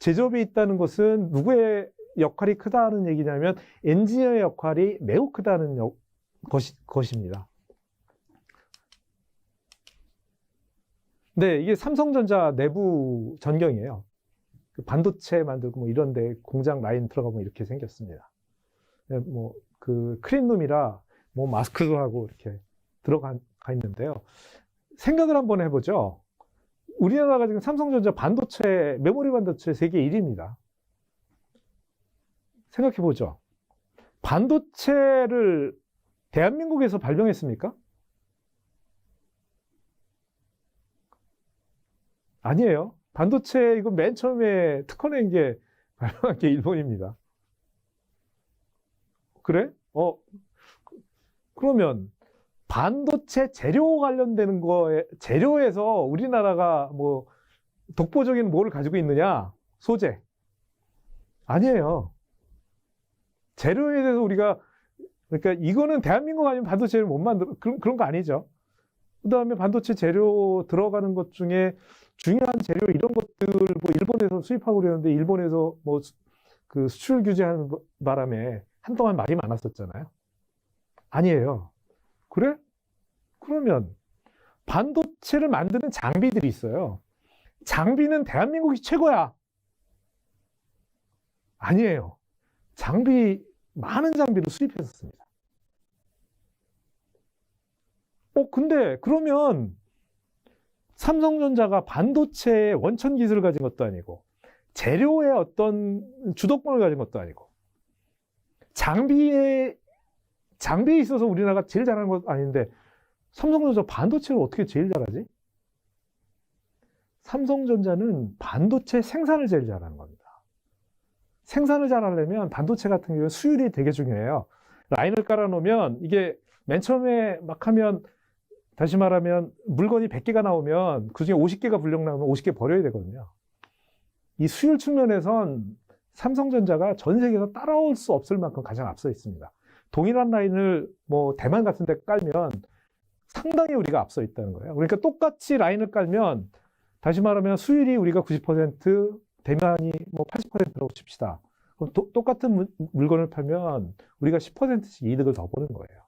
제조업에 있다는 것은 누구의 역할이 크다는 얘기냐면 엔지니어의 역할이 매우 크다는 것입니다. 네, 이게 삼성전자 내부 전경이에요. 반도체 만들고 뭐 이런 데 공장 라인 들어가면 이렇게 생겼습니다. 뭐 그 클린룸이라 뭐 마스크도 하고 이렇게 들어가 있는데요. 생각을 한번 해보죠. 우리나라가 지금 삼성전자 반도체, 메모리 반도체 세계 1위입니다. 생각해보죠. 반도체를 대한민국에서 발명했습니까? 아니에요. 반도체 이거 맨 처음에 특허낸 게 발명한 게 일본입니다. 그래? 그러면 반도체 재료 관련되는 거에, 재료에서 우리나라가 뭐 독보적인 뭐를 가지고 있느냐? 소재. 아니에요. 재료에 대해서 우리가, 그러니까 이거는 대한민국 아니면 반도체를 못 만들어. 그런 거 아니죠. 그 다음에 반도체 재료 들어가는 것 중에 중요한 재료 이런 것들 뭐 일본에서 수입하고 그러는데 일본에서 뭐 그 수출 규제하는 바람에 한동안 말이 많았었잖아요. 아니에요. 그래? 그러면 반도체를 만드는 장비들이 있어요. 장비는 대한민국이 최고야. 아니에요. 많은 장비를 수입했었습니다. 근데 그러면 삼성전자가 반도체의 원천 기술을 가진 것도 아니고 재료의 어떤 주도권을 가진 것도 아니고 장비에 있어서 우리나라가 제일 잘하는 것 아닌데 삼성전자 반도체를 어떻게 제일 잘하지? 삼성전자는 반도체 생산을 제일 잘하는 겁니다. 생산을 잘하려면 반도체 같은 경우에 수율이 되게 중요해요. 라인을 깔아놓으면 이게 맨 처음에 막 하면 다시 말하면 물건이 100개가 나오면 그중에 50개가 불량 나오면 50개 버려야 되거든요. 이 수율 측면에선 삼성전자가 전 세계에서 따라올 수 없을 만큼 가장 앞서 있습니다. 동일한 라인을 뭐 대만 같은 데 깔면 상당히 우리가 앞서 있다는 거예요. 그러니까 똑같이 라인을 깔면 다시 말하면 수율이 우리가 90%, 대만이 뭐 80%라고 칩시다. 그럼 똑같은 물건을 팔면 우리가 10%씩 이득을 더 보는 거예요.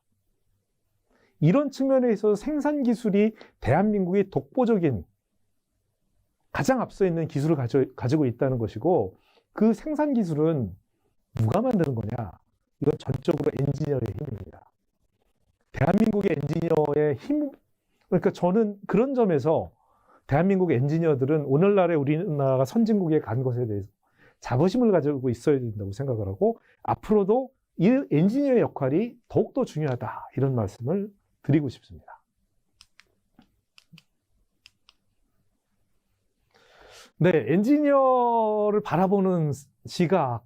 이런 측면에 있어서 생산 기술이 대한민국이 독보적인 가장 앞서 있는 기술을 가지고 있다는 것이고 그 생산 기술은 누가 만드는 거냐? 이건 전적으로 엔지니어의 힘입니다. 대한민국의 엔지니어의 힘, 그러니까 저는 그런 점에서 대한민국 엔지니어들은 오늘날의 우리나라가 선진국에 간 것에 대해서 자부심을 가지고 있어야 된다고 생각을 하고 앞으로도 이 엔지니어의 역할이 더욱더 중요하다 이런 말씀을 드리고 싶습니다. 네, 엔지니어를 바라보는 시각,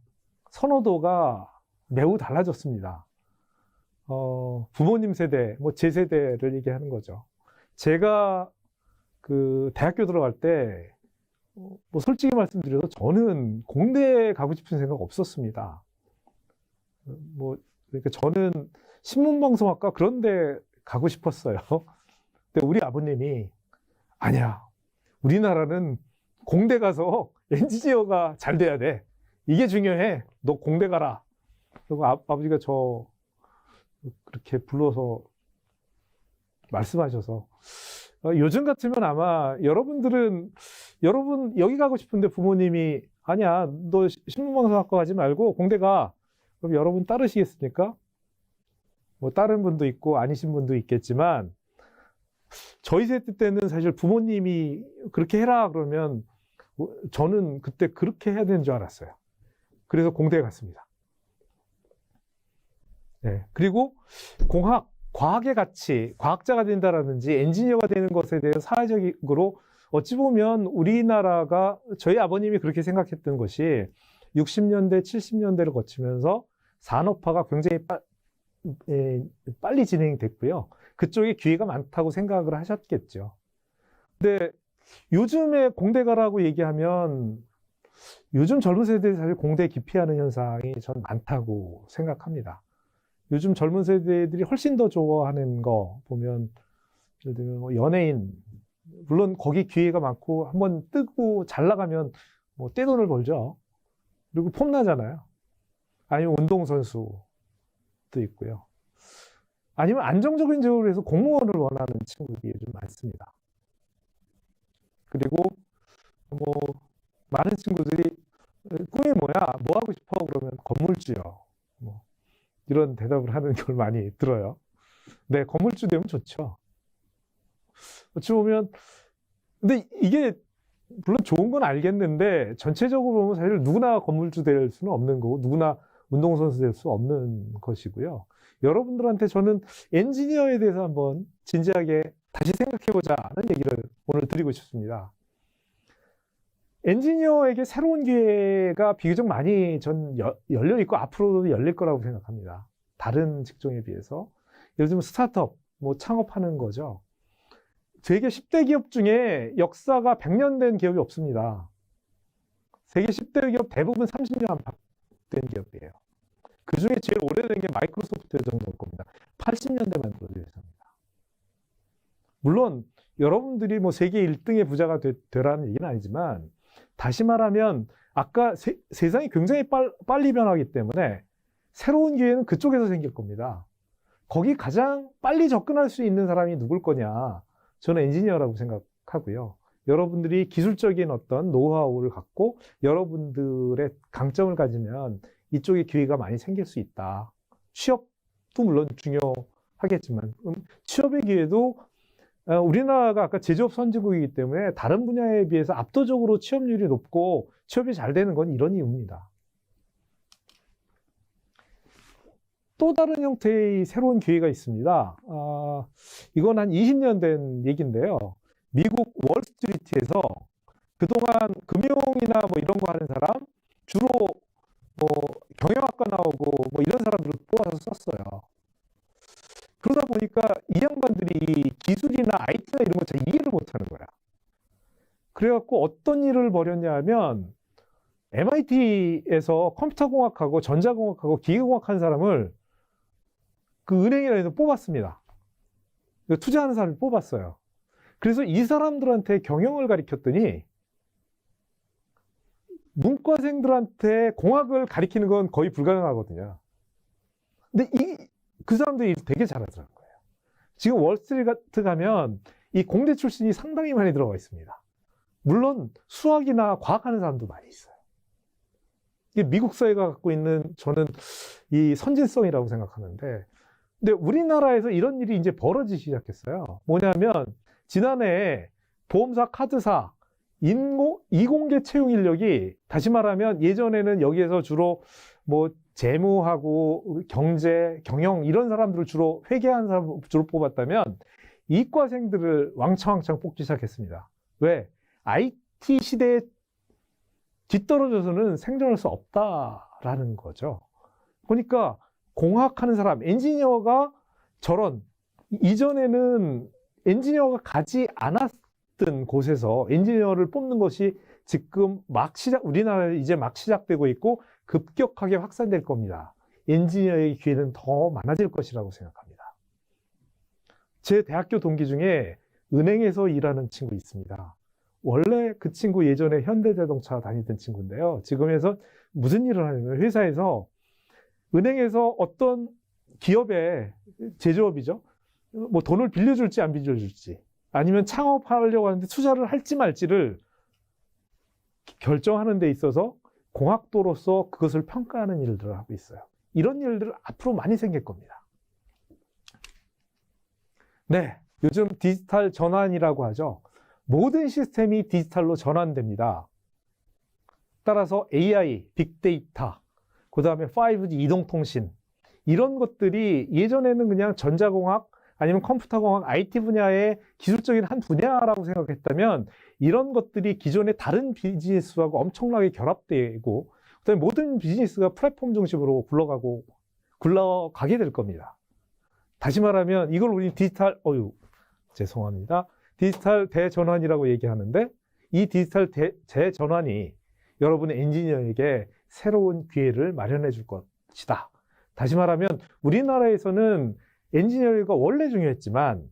선호도가 매우 달라졌습니다. 부모님 세대, 뭐 제 세대를 얘기하는 거죠. 제가 그 대학교 들어갈 때, 뭐 솔직히 말씀드려서 저는 공대에 가고 싶은 생각 없었습니다. 그러니까 저는 신문방송학과 그런 데 가고 싶었어요. 근데 우리 아버님이 아니야. 우리나라는 공대 가서 엔지니어가 잘 돼야 돼. 이게 중요해. 너 공대 가라. 그리고 아버지가 저 그렇게 불러서 말씀하셔서 요즘 같으면 아마 여러분 여기 가고 싶은데 부모님이 아니야. 너 신문방송학과 가지 말고 공대 가. 그럼 여러분 따르시겠습니까? 뭐 다른 분도 있고 아니신 분도 있겠지만 저희 세대 때는 사실 부모님이 그렇게 해라 그러면 저는 그때 그렇게 해야 되는 줄 알았어요. 그래서 공대에 갔습니다. 네. 그리고 과학의 가치, 과학자가 된다라든지 엔지니어가 되는 것에 대해서 사회적으로 어찌 보면 우리나라가 저희 아버님이 그렇게 생각했던 것이 60년대, 70년대를 거치면서 산업화가 굉장히 빨리 진행됐고요. 그쪽에 기회가 많다고 생각을 하셨겠죠. 근데 요즘에 공대 가라고 얘기하면 요즘 젊은 세대들이 사실 공대 기피하는 현상이 전 많다고 생각합니다. 요즘 젊은 세대들이 훨씬 더 좋아하는 거 보면 예를 들면 뭐 연예인, 물론 거기 기회가 많고 한번 뜨고 잘 나가면 뭐 떼돈을 벌죠. 그리고 폼나잖아요. 아니면 운동선수도 있고요. 아니면 안정적인 직업을 위해서 공무원을 원하는 친구들이 요즘 많습니다. 그리고 뭐 많은 친구들이 꿈이 뭐야? 뭐 하고 싶어? 그러면 건물주요. 뭐 이런 대답을 하는 걸 많이 들어요. 네, 건물주 되면 좋죠. 어찌 보면, 근데 이게 물론 좋은 건 알겠는데 전체적으로 보면 사실 누구나 건물주 될 수는 없는 거고 누구나 운동선수 될 수 없는 것이고요. 여러분들한테 저는 엔지니어에 대해서 한번 진지하게 다시 생각해보자는 얘기를 오늘 드리고 싶습니다. 엔지니어에게 새로운 기회가 비교적 많이 전 열려 있고 앞으로도 열릴 거라고 생각합니다. 다른 직종에 비해서. 예를 들면 스타트업, 뭐 창업하는 거죠. 세계 10대 기업 중에 역사가 100년 된 기업이 없습니다. 세계 10대 기업 대부분 30년 안팎 된 기업이에요. 그 중에 제일 오래된 게 마이크로소프트 정도일 겁니다. 80년대 만들어진 회사입니다. 물론 여러분들이 뭐 세계 1등의 부자가 되라는 얘기는 아니지만 다시 말하면 아까 세상이 굉장히 빨리 변하기 때문에 새로운 기회는 그쪽에서 생길 겁니다. 거기 가장 빨리 접근할 수 있는 사람이 누굴 거냐? 저는 엔지니어라고 생각하고요. 여러분들이 기술적인 어떤 노하우를 갖고 여러분들의 강점을 가지면 이쪽에 기회가 많이 생길 수 있다. 취업도 물론 중요하겠지만 취업의 기회도 우리나라가 아까 제조업 선진국이기 때문에 다른 분야에 비해서 압도적으로 취업률이 높고 취업이 잘 되는 건 이런 이유입니다. 또 다른 형태의 새로운 기회가 있습니다. 이건 한 20년 된 얘기인데요. 미국 월스트리트에서 그동안 금융이나 뭐 이런 거 하는 사람, 주로 뭐 경영학과 나오고 뭐 이런 사람들을 뽑아서 썼어요. 그러다 보니까 이 양반들이 기술이나 IT나 이런 거 잘 이해를 못하는 거야. 그래갖고 어떤 일을 벌였냐 하면 MIT에서 컴퓨터공학하고 전자공학하고 기계공학 한 사람을 그 은행이라 해서 뽑았습니다. 투자하는 사람을 뽑았어요. 그래서 이 사람들한테 경영을 가르쳤더니 문과생들한테 공학을 가르치는 건 거의 불가능하거든요. 근데 그 사람들이 되게 잘하더라고요. 지금 월스트리트 가면 이 공대 출신이 상당히 많이 들어가 있습니다. 물론 수학이나 과학하는 사람도 많이 있어요. 이게 미국 사회가 갖고 있는 저는 이 선진성이라고 생각하는데, 근데 우리나라에서 이런 일이 이제 벌어지기 시작했어요. 뭐냐면 지난해 보험사, 카드사, 이공계 채용 인력이 다시 말하면 예전에는 여기에서 주로 뭐 재무하고 경제, 경영 이런 사람들을 주로 회계하는 사람을 주로 뽑았다면 이과생들을 왕창 뽑기 시작했습니다. 왜? IT 시대에 뒤떨어져서는 생존할 수 없다라는 거죠. 그러니까 공학하는 사람, 엔지니어가 저런 이전에는 엔지니어가 가지 않았던 곳에서 엔지니어를 뽑는 것이 지금 우리나라에 이제 막 시작되고 있고 급격하게 확산될 겁니다. 엔지니어의 기회는 더 많아질 것이라고 생각합니다. 제 대학교 동기 중에 은행에서 일하는 친구 있습니다. 원래 그 친구 예전에 현대자동차 다니던 친구인데요. 지금에서 무슨 일을 하냐면 회사에서 은행에서 어떤 기업에 제조업이죠. 뭐 돈을 빌려줄지 안 빌려줄지 아니면 창업하려고 하는데 투자를 할지 말지를 결정하는 데 있어서 공학도로서 그것을 평가하는 일들을 하고 있어요. 이런 일들 앞으로 많이 생길 겁니다. 네, 요즘 디지털 전환이라고 하죠. 모든 시스템이 디지털로 전환됩니다. 따라서 AI, 빅데이터, 그 다음에 5G 이동통신 이런 것들이 예전에는 그냥 전자공학 아니면 컴퓨터공학, IT 분야의 기술적인 한 분야라고 생각했다면 이런 것들이 기존의 다른 비즈니스하고 엄청나게 결합되고 그다음에 모든 비즈니스가 플랫폼 중심으로 굴러가게 될 겁니다. 다시 말하면 이걸 우리 디지털 대전환이라고 얘기하는데 이 디지털 대전환이 여러분의 엔지니어에게 새로운 기회를 마련해 줄 것이다. 다시 말하면 우리나라에서는 엔지니어가 원래 중요했지만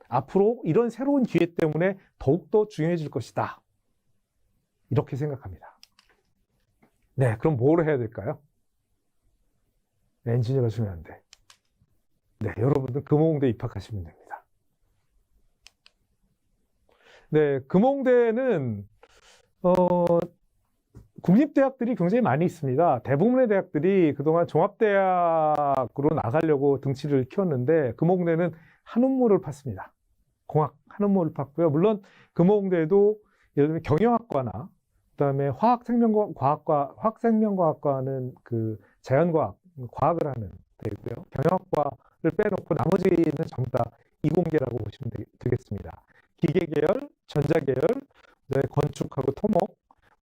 앞으로 이런 새로운 기회 때문에 더욱더 중요해질 것이다. 이렇게 생각합니다. 네, 그럼 뭘 해야 될까요? 엔지니어가 중요한데. 네, 여러분들 금호공대 입학하시면 됩니다. 네, 금호공대는 국립대학들이 굉장히 많이 있습니다. 대부분의 대학들이 그동안 종합대학으로 나가려고 등치를 키웠는데 금호공대는 한 우물을 팠습니다. 공학 한우물을 봤고요. 물론 금호공대에도 예를 들면 경영학과나 그다음에 화학생명과학과는 그 자연과학, 과학을 하는 데고요. 경영학과를 빼놓고 나머지는 전부 다 이공계라고 보시면 되겠습니다. 기계계열, 전자계열, 그다음에 건축하고 토목,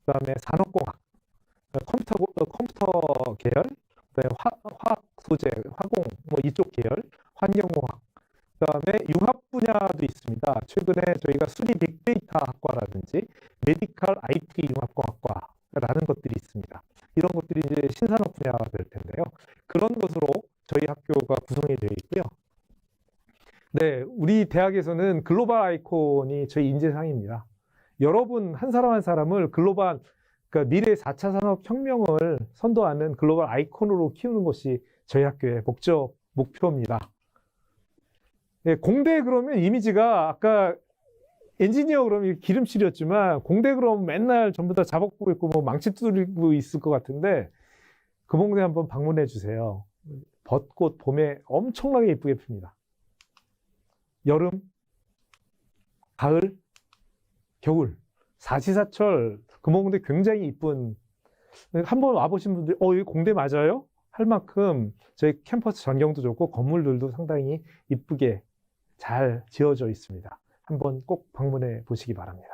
그다음에 산업공학, 컴퓨터 계열, 그다음에 화학 소재, 화공 뭐 이쪽 계열, 환경공학, 그다음에 융합 분야도 있습니다. 최근에 저희가 수리 빅데이터 학과라든지 메디컬 IT 융합공학과라는 것들이 있습니다. 이런 것들이 이제 신산업 분야가 될 텐데요. 그런 것으로 저희 학교가 구성이 되어 있고요. 네, 우리 대학에서는 글로벌 아이콘이 저희 인재상입니다. 여러분 한 사람 한 사람을 글로벌, 그러니까 미래 4차 산업혁명을 선도하는 글로벌 아이콘으로 키우는 것이 저희 학교의 목표입니다. 네, 공대 그러면 이미지가 아까 엔지니어 그러면 기름칠이었지만 공대 그러면 맨날 전부 다 자복고 있고 뭐 망치 두드리고 있을 것 같은데 금호공대 한번 방문해 주세요. 벚꽃 봄에 엄청나게 예쁘게 핍니다. 여름, 가을, 겨울, 사시사철 금호공대 굉장히 이쁜, 한번 와보신 분들이 여기 공대 맞아요? 할 만큼 저희 캠퍼스 전경도 좋고 건물들도 상당히 이쁘게 잘 지어져 있습니다. 한번 꼭 방문해 보시기 바랍니다.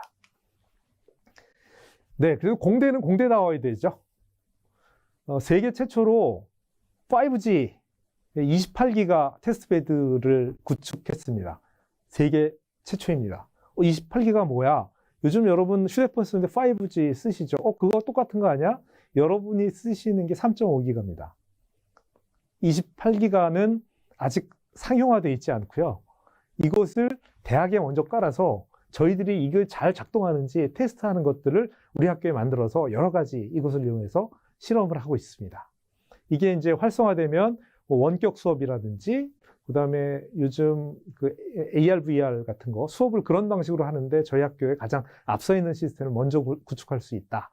네, 그리고 공대는 공대다워야 되죠. 세계 최초로 5G 28기가 테스트베드를 구축했습니다. 세계 최초입니다. 28기가 뭐야? 요즘 여러분 휴대폰 쓰는데 5G 쓰시죠? 그거 똑같은 거 아니야? 여러분이 쓰시는 게 3.5기가입니다. 28기가는 아직 상용화되어 있지 않고요. 이것을 대학에 먼저 깔아서 저희들이 이걸 잘 작동하는지 테스트하는 것들을 우리 학교에 만들어서 여러 가지 이것을 이용해서 실험을 하고 있습니다. 이게 이제 활성화되면 원격 수업이라든지 그다음에 요즘 그 AR, VR 같은 거 수업을 그런 방식으로 하는데 저희 학교에 가장 앞서 있는 시스템을 먼저 구축할 수 있다.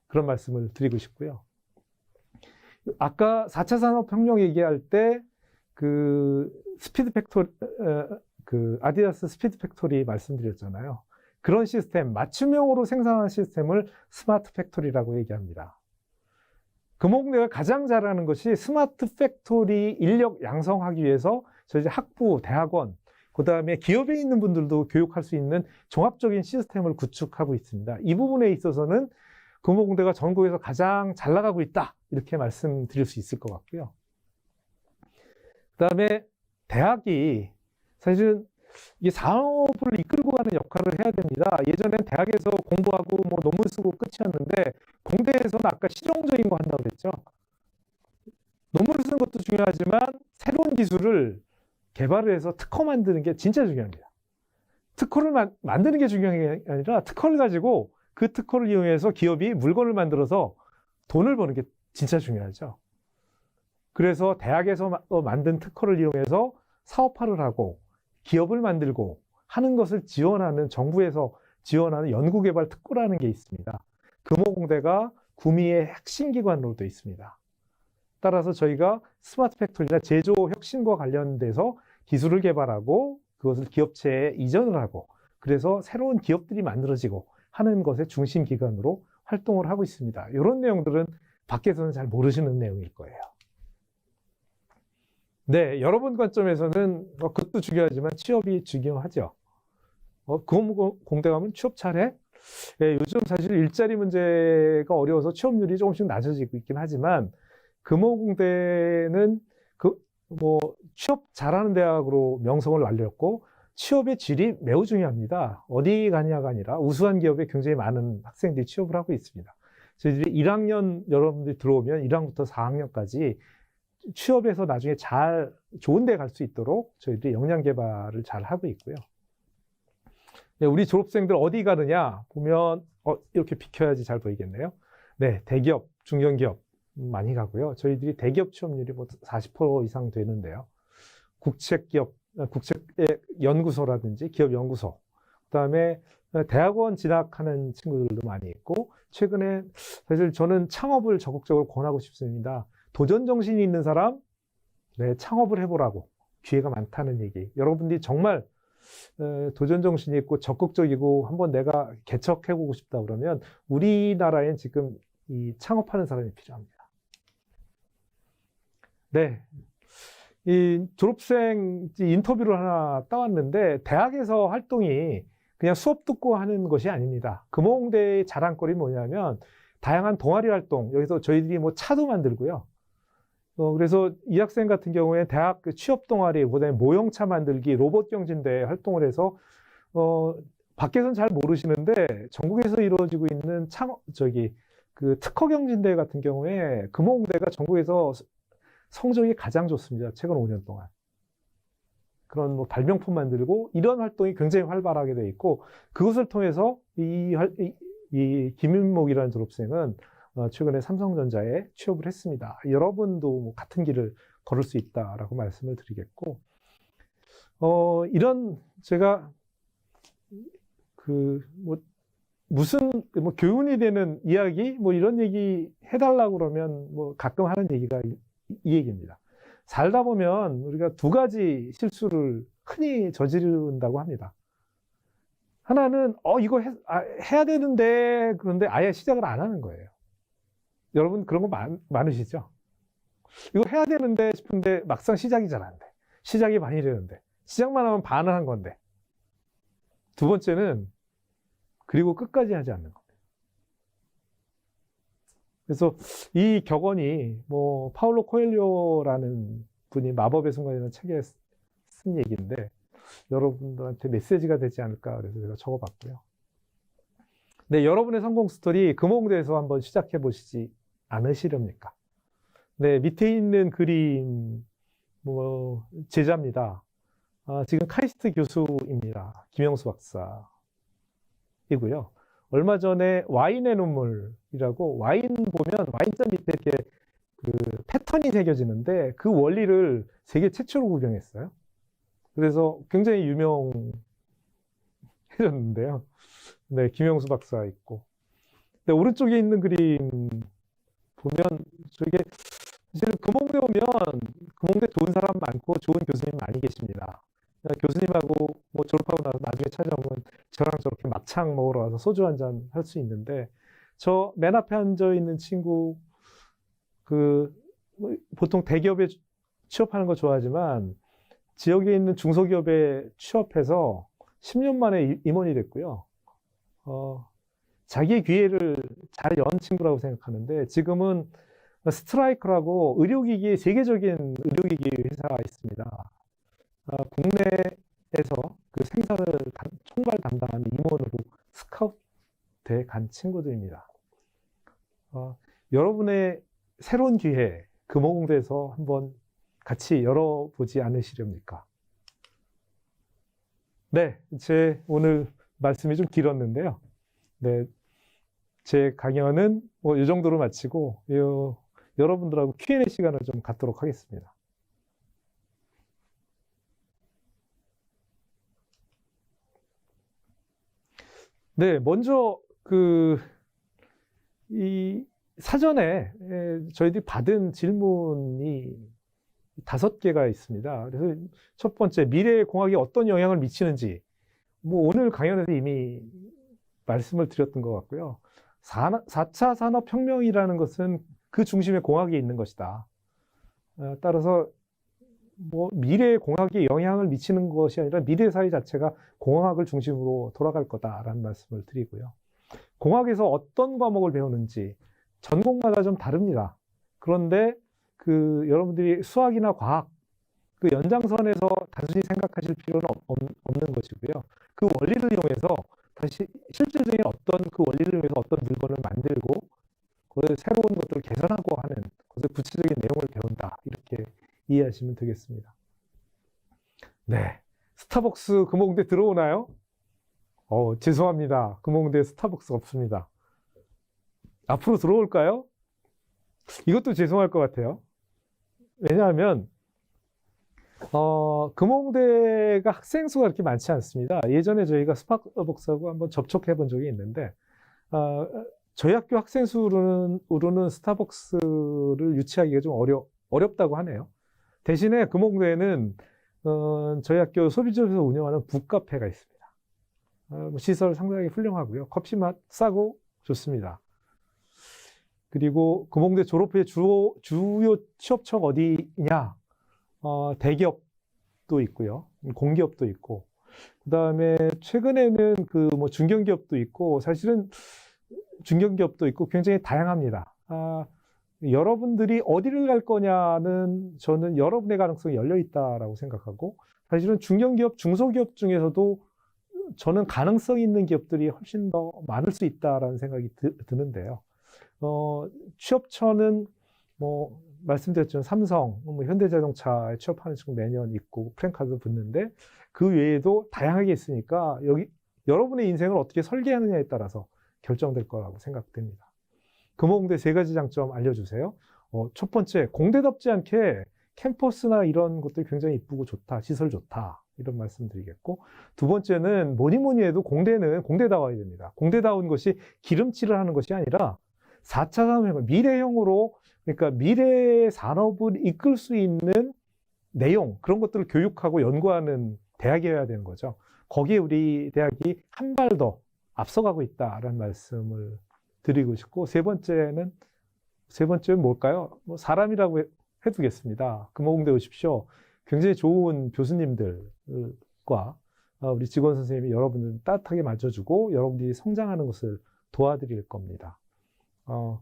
그런 말씀을 드리고 싶고요. 아까 4차 산업혁명 얘기할 때 그 스피드 팩토리, 그 아디다스 스피드 팩토리 말씀드렸잖아요. 그런 시스템, 맞춤형으로 생산하는 시스템을 스마트 팩토리라고 얘기합니다. 금호공대가 가장 잘하는 것이 스마트 팩토리 인력 양성하기 위해서 저희 학부, 대학원, 그 다음에 기업에 있는 분들도 교육할 수 있는 종합적인 시스템을 구축하고 있습니다. 이 부분에 있어서는 금호공대가 전국에서 가장 잘 나가고 있다. 이렇게 말씀드릴 수 있을 것 같고요. 그 다음에 대학이 사실은 이 산업을 이끌고 가는 역할을 해야 됩니다. 예전엔 대학에서 공부하고 뭐 논문 쓰고 끝이었는데 공대에서는 아까 실용적인 거 한다고 그랬죠. 논문을 쓰는 것도 중요하지만 새로운 기술을 개발을 해서 특허 만드는 게 진짜 중요합니다. 특허를 만드는 게 중요한 게 아니라 특허를 가지고 그 특허를 이용해서 기업이 물건을 만들어서 돈을 버는 게 진짜 중요하죠. 그래서 대학에서 만든 특허를 이용해서 사업화를 하고 기업을 만들고 하는 것을 지원하는 정부에서 지원하는 연구개발 특구라는 게 있습니다. 금호공대가 구미의 핵심 기관으로 되어 있습니다. 따라서 저희가 스마트 팩토리나 제조 혁신과 관련돼서 기술을 개발하고 그것을 기업체에 이전을 하고 그래서 새로운 기업들이 만들어지고 하는 것의 중심 기관으로 활동을 하고 있습니다. 이런 내용들은 밖에서는 잘 모르시는 내용일 거예요. 네, 여러분 관점에서는 그것도 중요하지만 취업이 중요하죠. 공대 가면 취업 잘해? 네, 요즘 사실 일자리 문제가 어려워서 취업률이 조금씩 낮아지고 있긴 하지만 금호공대는 취업 잘하는 대학으로 명성을 날렸고 취업의 질이 매우 중요합니다. 어디 가냐가 아니라 우수한 기업에 굉장히 많은 학생들이 취업을 하고 있습니다. 저희들이 1학년 여러분들이 들어오면 1학년부터 4학년까지 취업에서 나중에 좋은 데 갈 수 있도록 저희들이 역량 개발을 잘 하고 있고요. 네, 우리 졸업생들 어디 가느냐 보면 이렇게 비켜야지 잘 보이겠네요. 네, 대기업, 중견기업 많이 가고요. 저희들이 대기업 취업률이 40% 이상 되는데요. 국책기업, 국책연구소라든지 기업연구소, 그다음에 대학원 진학하는 친구들도 많이 있고 최근에 사실 저는 창업을 적극적으로 권하고 싶습니다. 도전 정신이 있는 사람, 네, 창업을 해보라고 기회가 많다는 얘기. 여러분들이 정말 도전 정신이 있고 적극적이고 한번 내가 개척해보고 싶다 그러면 우리나라엔 지금 이 창업하는 사람이 필요합니다. 네. 이 졸업생 인터뷰를 하나 따왔는데 대학에서 활동이 그냥 수업 듣고 하는 것이 아닙니다. 금호공대의 자랑거리 뭐냐면 다양한 동아리 활동, 여기서 저희들이 뭐 차도 만들고요. 그래서 이 학생 같은 경우에 대학 취업 동아리, 그다음에 모형차 만들기, 로봇 경진대회 활동을 해서 밖에서는 잘 모르시는데 전국에서 이루어지고 있는 그 특허 경진대회 같은 경우에 금호공대가 전국에서 성적이 가장 좋습니다. 최근 5년 동안. 그런 뭐 발명품 만들고 이런 활동이 굉장히 활발하게 돼 있고 그것을 통해서 이 김윤목이라는 졸업생은 최근에 삼성전자에 취업을 했습니다. 여러분도 뭐 같은 길을 걸을 수 있다라고 말씀을 드리겠고, 이런 제가 무슨 교훈이 되는 이야기 뭐 이런 얘기 해달라고 그러면 뭐 가끔 하는 얘기가 이 얘기입니다. 살다 보면 우리가 두 가지 실수를 흔히 저지른다고 합니다. 하나는 이거 해야 되는데 그런데 아예 시작을 안 하는 거예요. 여러분 그런 거 많으시죠? 이거 해야 되는데 싶은데 막상 시작이 잘 안 돼. 시작이 많이 되는데 시작만 하면 반은 한 건데. 두 번째는 그리고 끝까지 하지 않는 겁니다. 그래서 이 격언이 뭐 파울로 코엘료라는 분이 마법의 순간이라는 책에 쓴 얘기인데 여러분들한테 메시지가 되지 않을까 그래서 제가 적어봤고요. 네, 여러분의 성공 스토리 금호공대에서 한번 시작해 보시지 않으시렵니까? 네, 밑에 있는 그림 뭐 제자입니다. 지금 카이스트 교수입니다. 김영수 박사이고요. 얼마 전에 와인의 눈물이라고 와인 보면 와인잔 밑에 이렇게 그 패턴이 새겨지는데 그 원리를 세계 최초로 구경했어요. 그래서 굉장히 유명해졌는데요. 네, 김영수 박사 있고. 네, 오른쪽에 있는 그림 보면 저게 사실 금호공대 오면 금호공대 좋은 사람 많고 좋은 교수님 많이 계십니다. 교수님하고 뭐 졸업하고 나서 나중에 찾아오면 저랑 저렇게 막창 먹으러 와서 소주 한잔 할 수 있는데 저 맨 앞에 앉아 있는 친구 보통 대기업에 취업하는 거 좋아하지만 지역에 있는 중소기업에 취업해서 10년 만에 임원이 됐고요. 자기의 기회를 잘 연 친구라고 생각하는데 지금은 스트라이크라고 의료기기 세계적인 의료기기 회사가 있습니다. 국내에서 그 생산을 총괄 담당하는 임원으로 스카우트에 간 친구들입니다. 여러분의 새로운 기회 금호공대에서 한번 같이 열어보지 않으시렵니까? 네, 제 오늘 말씀이 좀 길었는데요. 네, 제 강연은 뭐 이 정도로 마치고 여러분들하고 Q&A 시간을 좀 갖도록 하겠습니다. 네, 먼저 이 사전에 저희들이 받은 질문이 5개가 있습니다. 그래서 첫 번째, 미래의 공학이 어떤 영향을 미치는지, 뭐 오늘 강연에서 이미 말씀을 드렸던 것 같고요. 4차 산업혁명이라는 것은 그 중심에 공학이 있는 것이다. 따라서 뭐 미래의 공학이 영향을 미치는 것이 아니라 미래 사회 자체가 공학을 중심으로 돌아갈 거다라는 말씀을 드리고요. 공학에서 어떤 과목을 배우는지 전공마다 좀 다릅니다. 그런데 여러분들이 수학이나 과학 그 연장선에서 단순히 생각하실 필요는 없는 것이고요. 그 원리를 이용해서 다시 실질적인 그 원리를 이용해서 어떤 물건을 만들고 그걸 새로운 것들을 개선하고 하는 것의 구체적인 내용을 배운다. 이렇게 이해하시면 되겠습니다. 네, 스타벅스 금호공대 들어오나요? 죄송합니다. 금호공대에 스타벅스 없습니다. 앞으로 들어올까요? 이것도 죄송할 것 같아요. 왜냐하면 금호공대가 학생 수가 그렇게 많지 않습니다. 예전에 저희가 스타벅스하고 한번 접촉해 본 적이 있는데 저희 학교 학생 수로는 스타벅스를 유치하기가 좀 어렵다고 하네요. 대신에 금호공대에는 저희 학교 소비점에서 운영하는 북카페가 있습니다. 시설 상당히 훌륭하고요. 커피 맛 싸고 좋습니다. 그리고 금홍대 졸업 후에 주요 취업처가 어디냐? 대기업도 있고요. 공기업도 있고. 그 다음에 최근에는 그 뭐 중견기업도 있고, 사실은 중견기업도 있고 굉장히 다양합니다. 여러분들이 어디를 갈 거냐는 저는 여러분의 가능성이 열려 있다라고 생각하고, 사실은 중견기업, 중소기업 중에서도 저는 가능성이 있는 기업들이 훨씬 더 많을 수 있다라는 생각이 드는데요. 취업처는 뭐 말씀드렸지만 삼성, 뭐 현대자동차에 취업하는 친구 매년 있고 프랜카드도 붙는데 그 외에도 다양하게 있으니까 여기 여러분의 인생을 어떻게 설계하느냐에 따라서 결정될 거라고 생각됩니다. 금호공대 3가지 장점 알려주세요. 첫 번째, 공대답지 않게 캠퍼스나 이런 것들이 굉장히 이쁘고 좋다, 시설 좋다, 이런 말씀 드리겠고, 두 번째는 뭐니 해도 공대는 공대다워야 됩니다. 공대다운 것이 기름칠을 하는 것이 아니라 4차 산업혁명, 미래형으로, 그러니까 미래의 산업을 이끌 수 있는 내용, 그런 것들을 교육하고 연구하는 대학이어야 되는 거죠. 거기에 우리 대학이 한 발 더 앞서가고 있다라는 말씀을 드리고 싶고, 세 번째는 뭘까요? 뭐 사람이라고 해두겠습니다. 금호공대 오십시오. 굉장히 좋은 교수님들과 우리 직원 선생님이 여러분들 따뜻하게 맞춰주고 여러분들이 성장하는 것을 도와드릴 겁니다.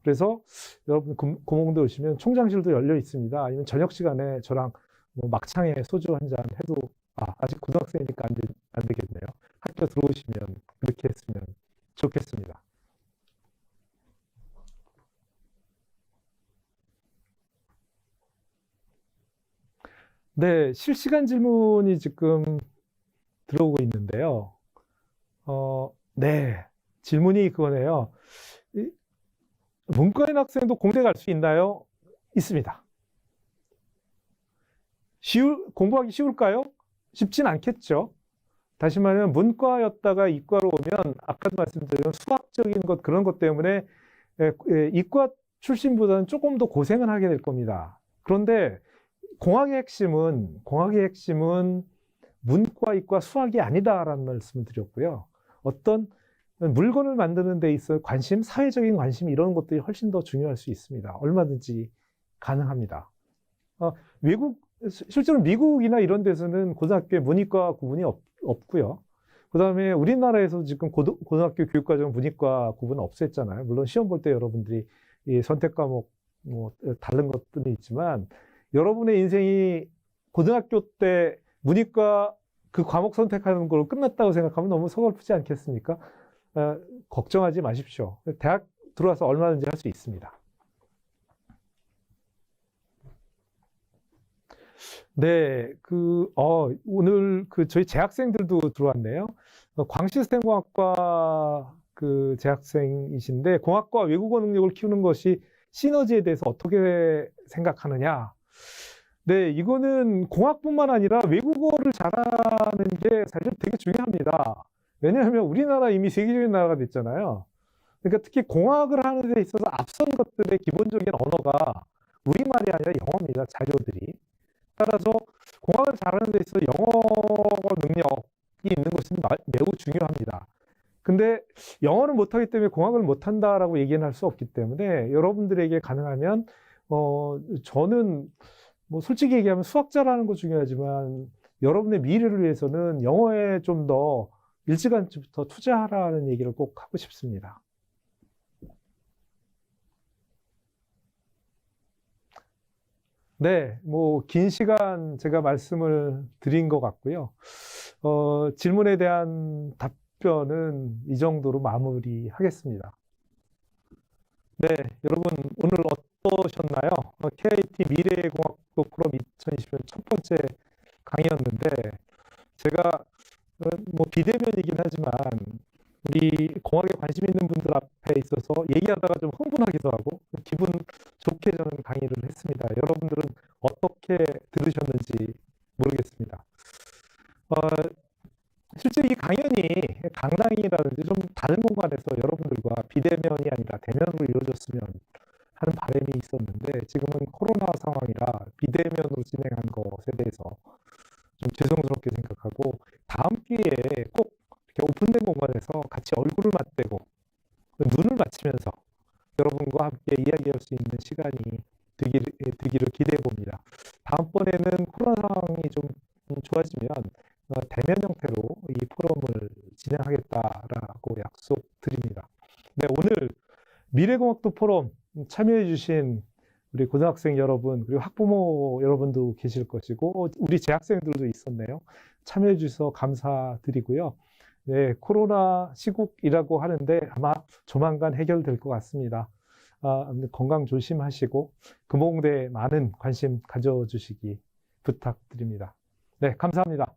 그래서 여러분 금호공대 오시면 총장실도 열려 있습니다. 아니면 저녁 시간에 저랑 뭐 막창에 소주 한 잔 해도, 아직 고등학생이니까 안 되겠네요. 학교 들어오시면 그렇게 했으면 좋겠습니다. 네, 실시간 질문이 지금 들어오고 있는데요. 네, 질문이 그거네요. 문과인 학생도 공대 갈 수 있나요? 있습니다. 공부하기 쉬울까요? 쉽진 않겠죠. 다시 말하면 문과였다가 이과로 오면 아까도 말씀드린 수학적인 것, 그런 것 때문에 이과 출신보다는 조금 더 고생을 하게 될 겁니다. 그런데 공학의 핵심은 문과, 이과, 수학이 아니다라는 말씀을 드렸고요. 어떤 물건을 만드는 데 있어 관심, 사회적인 관심, 이런 것들이 훨씬 더 중요할 수 있습니다. 얼마든지 가능합니다. 실제로 미국이나 이런 데서는 고등학교에 문이과 구분이 없고요. 그 다음에 우리나라에서 지금 고등학교 교육과정 문이과 구분 없앴잖아요. 물론 시험 볼 때 여러분들이 이 선택 과목 뭐 다른 것들이 있지만, 여러분의 인생이 고등학교 때 문이과 그 과목 선택하는 걸로 끝났다고 생각하면 너무 서글프지 않겠습니까? 걱정하지 마십시오. 대학 들어와서 얼마든지 할 수 있습니다. 네, 오늘 저희 재학생들도 들어왔네요. 광시스템공학과 그 재학생이신데, 공학과 외국어 능력을 키우는 것이 시너지에 대해서 어떻게 생각하느냐? 네, 이거는 공학뿐만 아니라 외국어를 잘하는 게 사실 되게 중요합니다. 왜냐하면 우리나라 이미 세계적인 나라가 됐잖아요. 그러니까 특히 공학을 하는 데 있어서 앞선 것들의 기본적인 언어가 우리말이 아니라 영어입니다, 자료들이. 따라서 공학을 잘하는 데 있어서 영어 능력이 있는 것은 매우 중요합니다. 근데 영어를 못하기 때문에 공학을 못한다라고 얘기는 할 수 없기 때문에 여러분들에게 가능하면 저는 뭐 솔직히 얘기하면 수학 잘하는 거 중요하지만 여러분의 미래를 위해서는 영어에 좀 더 일찌감치부터 투자하라는 얘기를 꼭 하고 싶습니다. 네, 뭐 긴 시간 제가 말씀을 드린 것 같고요. 질문에 대한 답변은 이 정도로 마무리하겠습니다. 네, 여러분 오늘 어떠셨나요? KIT 미래공학도 프롬 2020년 첫 번째 강의였는데, 제가 뭐 비대면이긴 하지만 우리 공학에 관심 있는 분들 앞에 있어서 얘기하다가 좀 흥분하기도 하고 기분 좋게 저는 강의를 했습니다. 여러분들은 어떻게 들으셨는지 모르겠습니다. 실제 이 강연이 강당이라든지 좀 다른 공간에서 여러분들과 비대면이 아니라 대면으로 이루어졌으면 하는 바람이 있었는데, 지금은 코로나 상황이라 비대면으로 진행한 것에 대해서 좀 죄송스럽게 생각하고 다음 기회에 꼭 이렇게 오픈된 공간에서 같이 얼굴을 맞대고 눈을 맞추면서 여러분과 함께 이야기할 수 있는 시간이 되기를 기대해 봅니다. 다음번에는 코로나 상황이 좀 좋아지면 대면 형태로 이 포럼을 진행하겠다라고 약속드립니다. 네, 오늘 미래공학도 포럼 참여해 주신 우리 고등학생 여러분, 그리고 학부모 여러분도 계실 것이고 우리 재학생들도 있었네요. 참여해 주셔서 감사드리고요. 네, 코로나 시국이라고 하는데 아마 조만간 해결될 것 같습니다. 건강 조심하시고 금호공대에 많은 관심 가져주시기 부탁드립니다. 네, 감사합니다.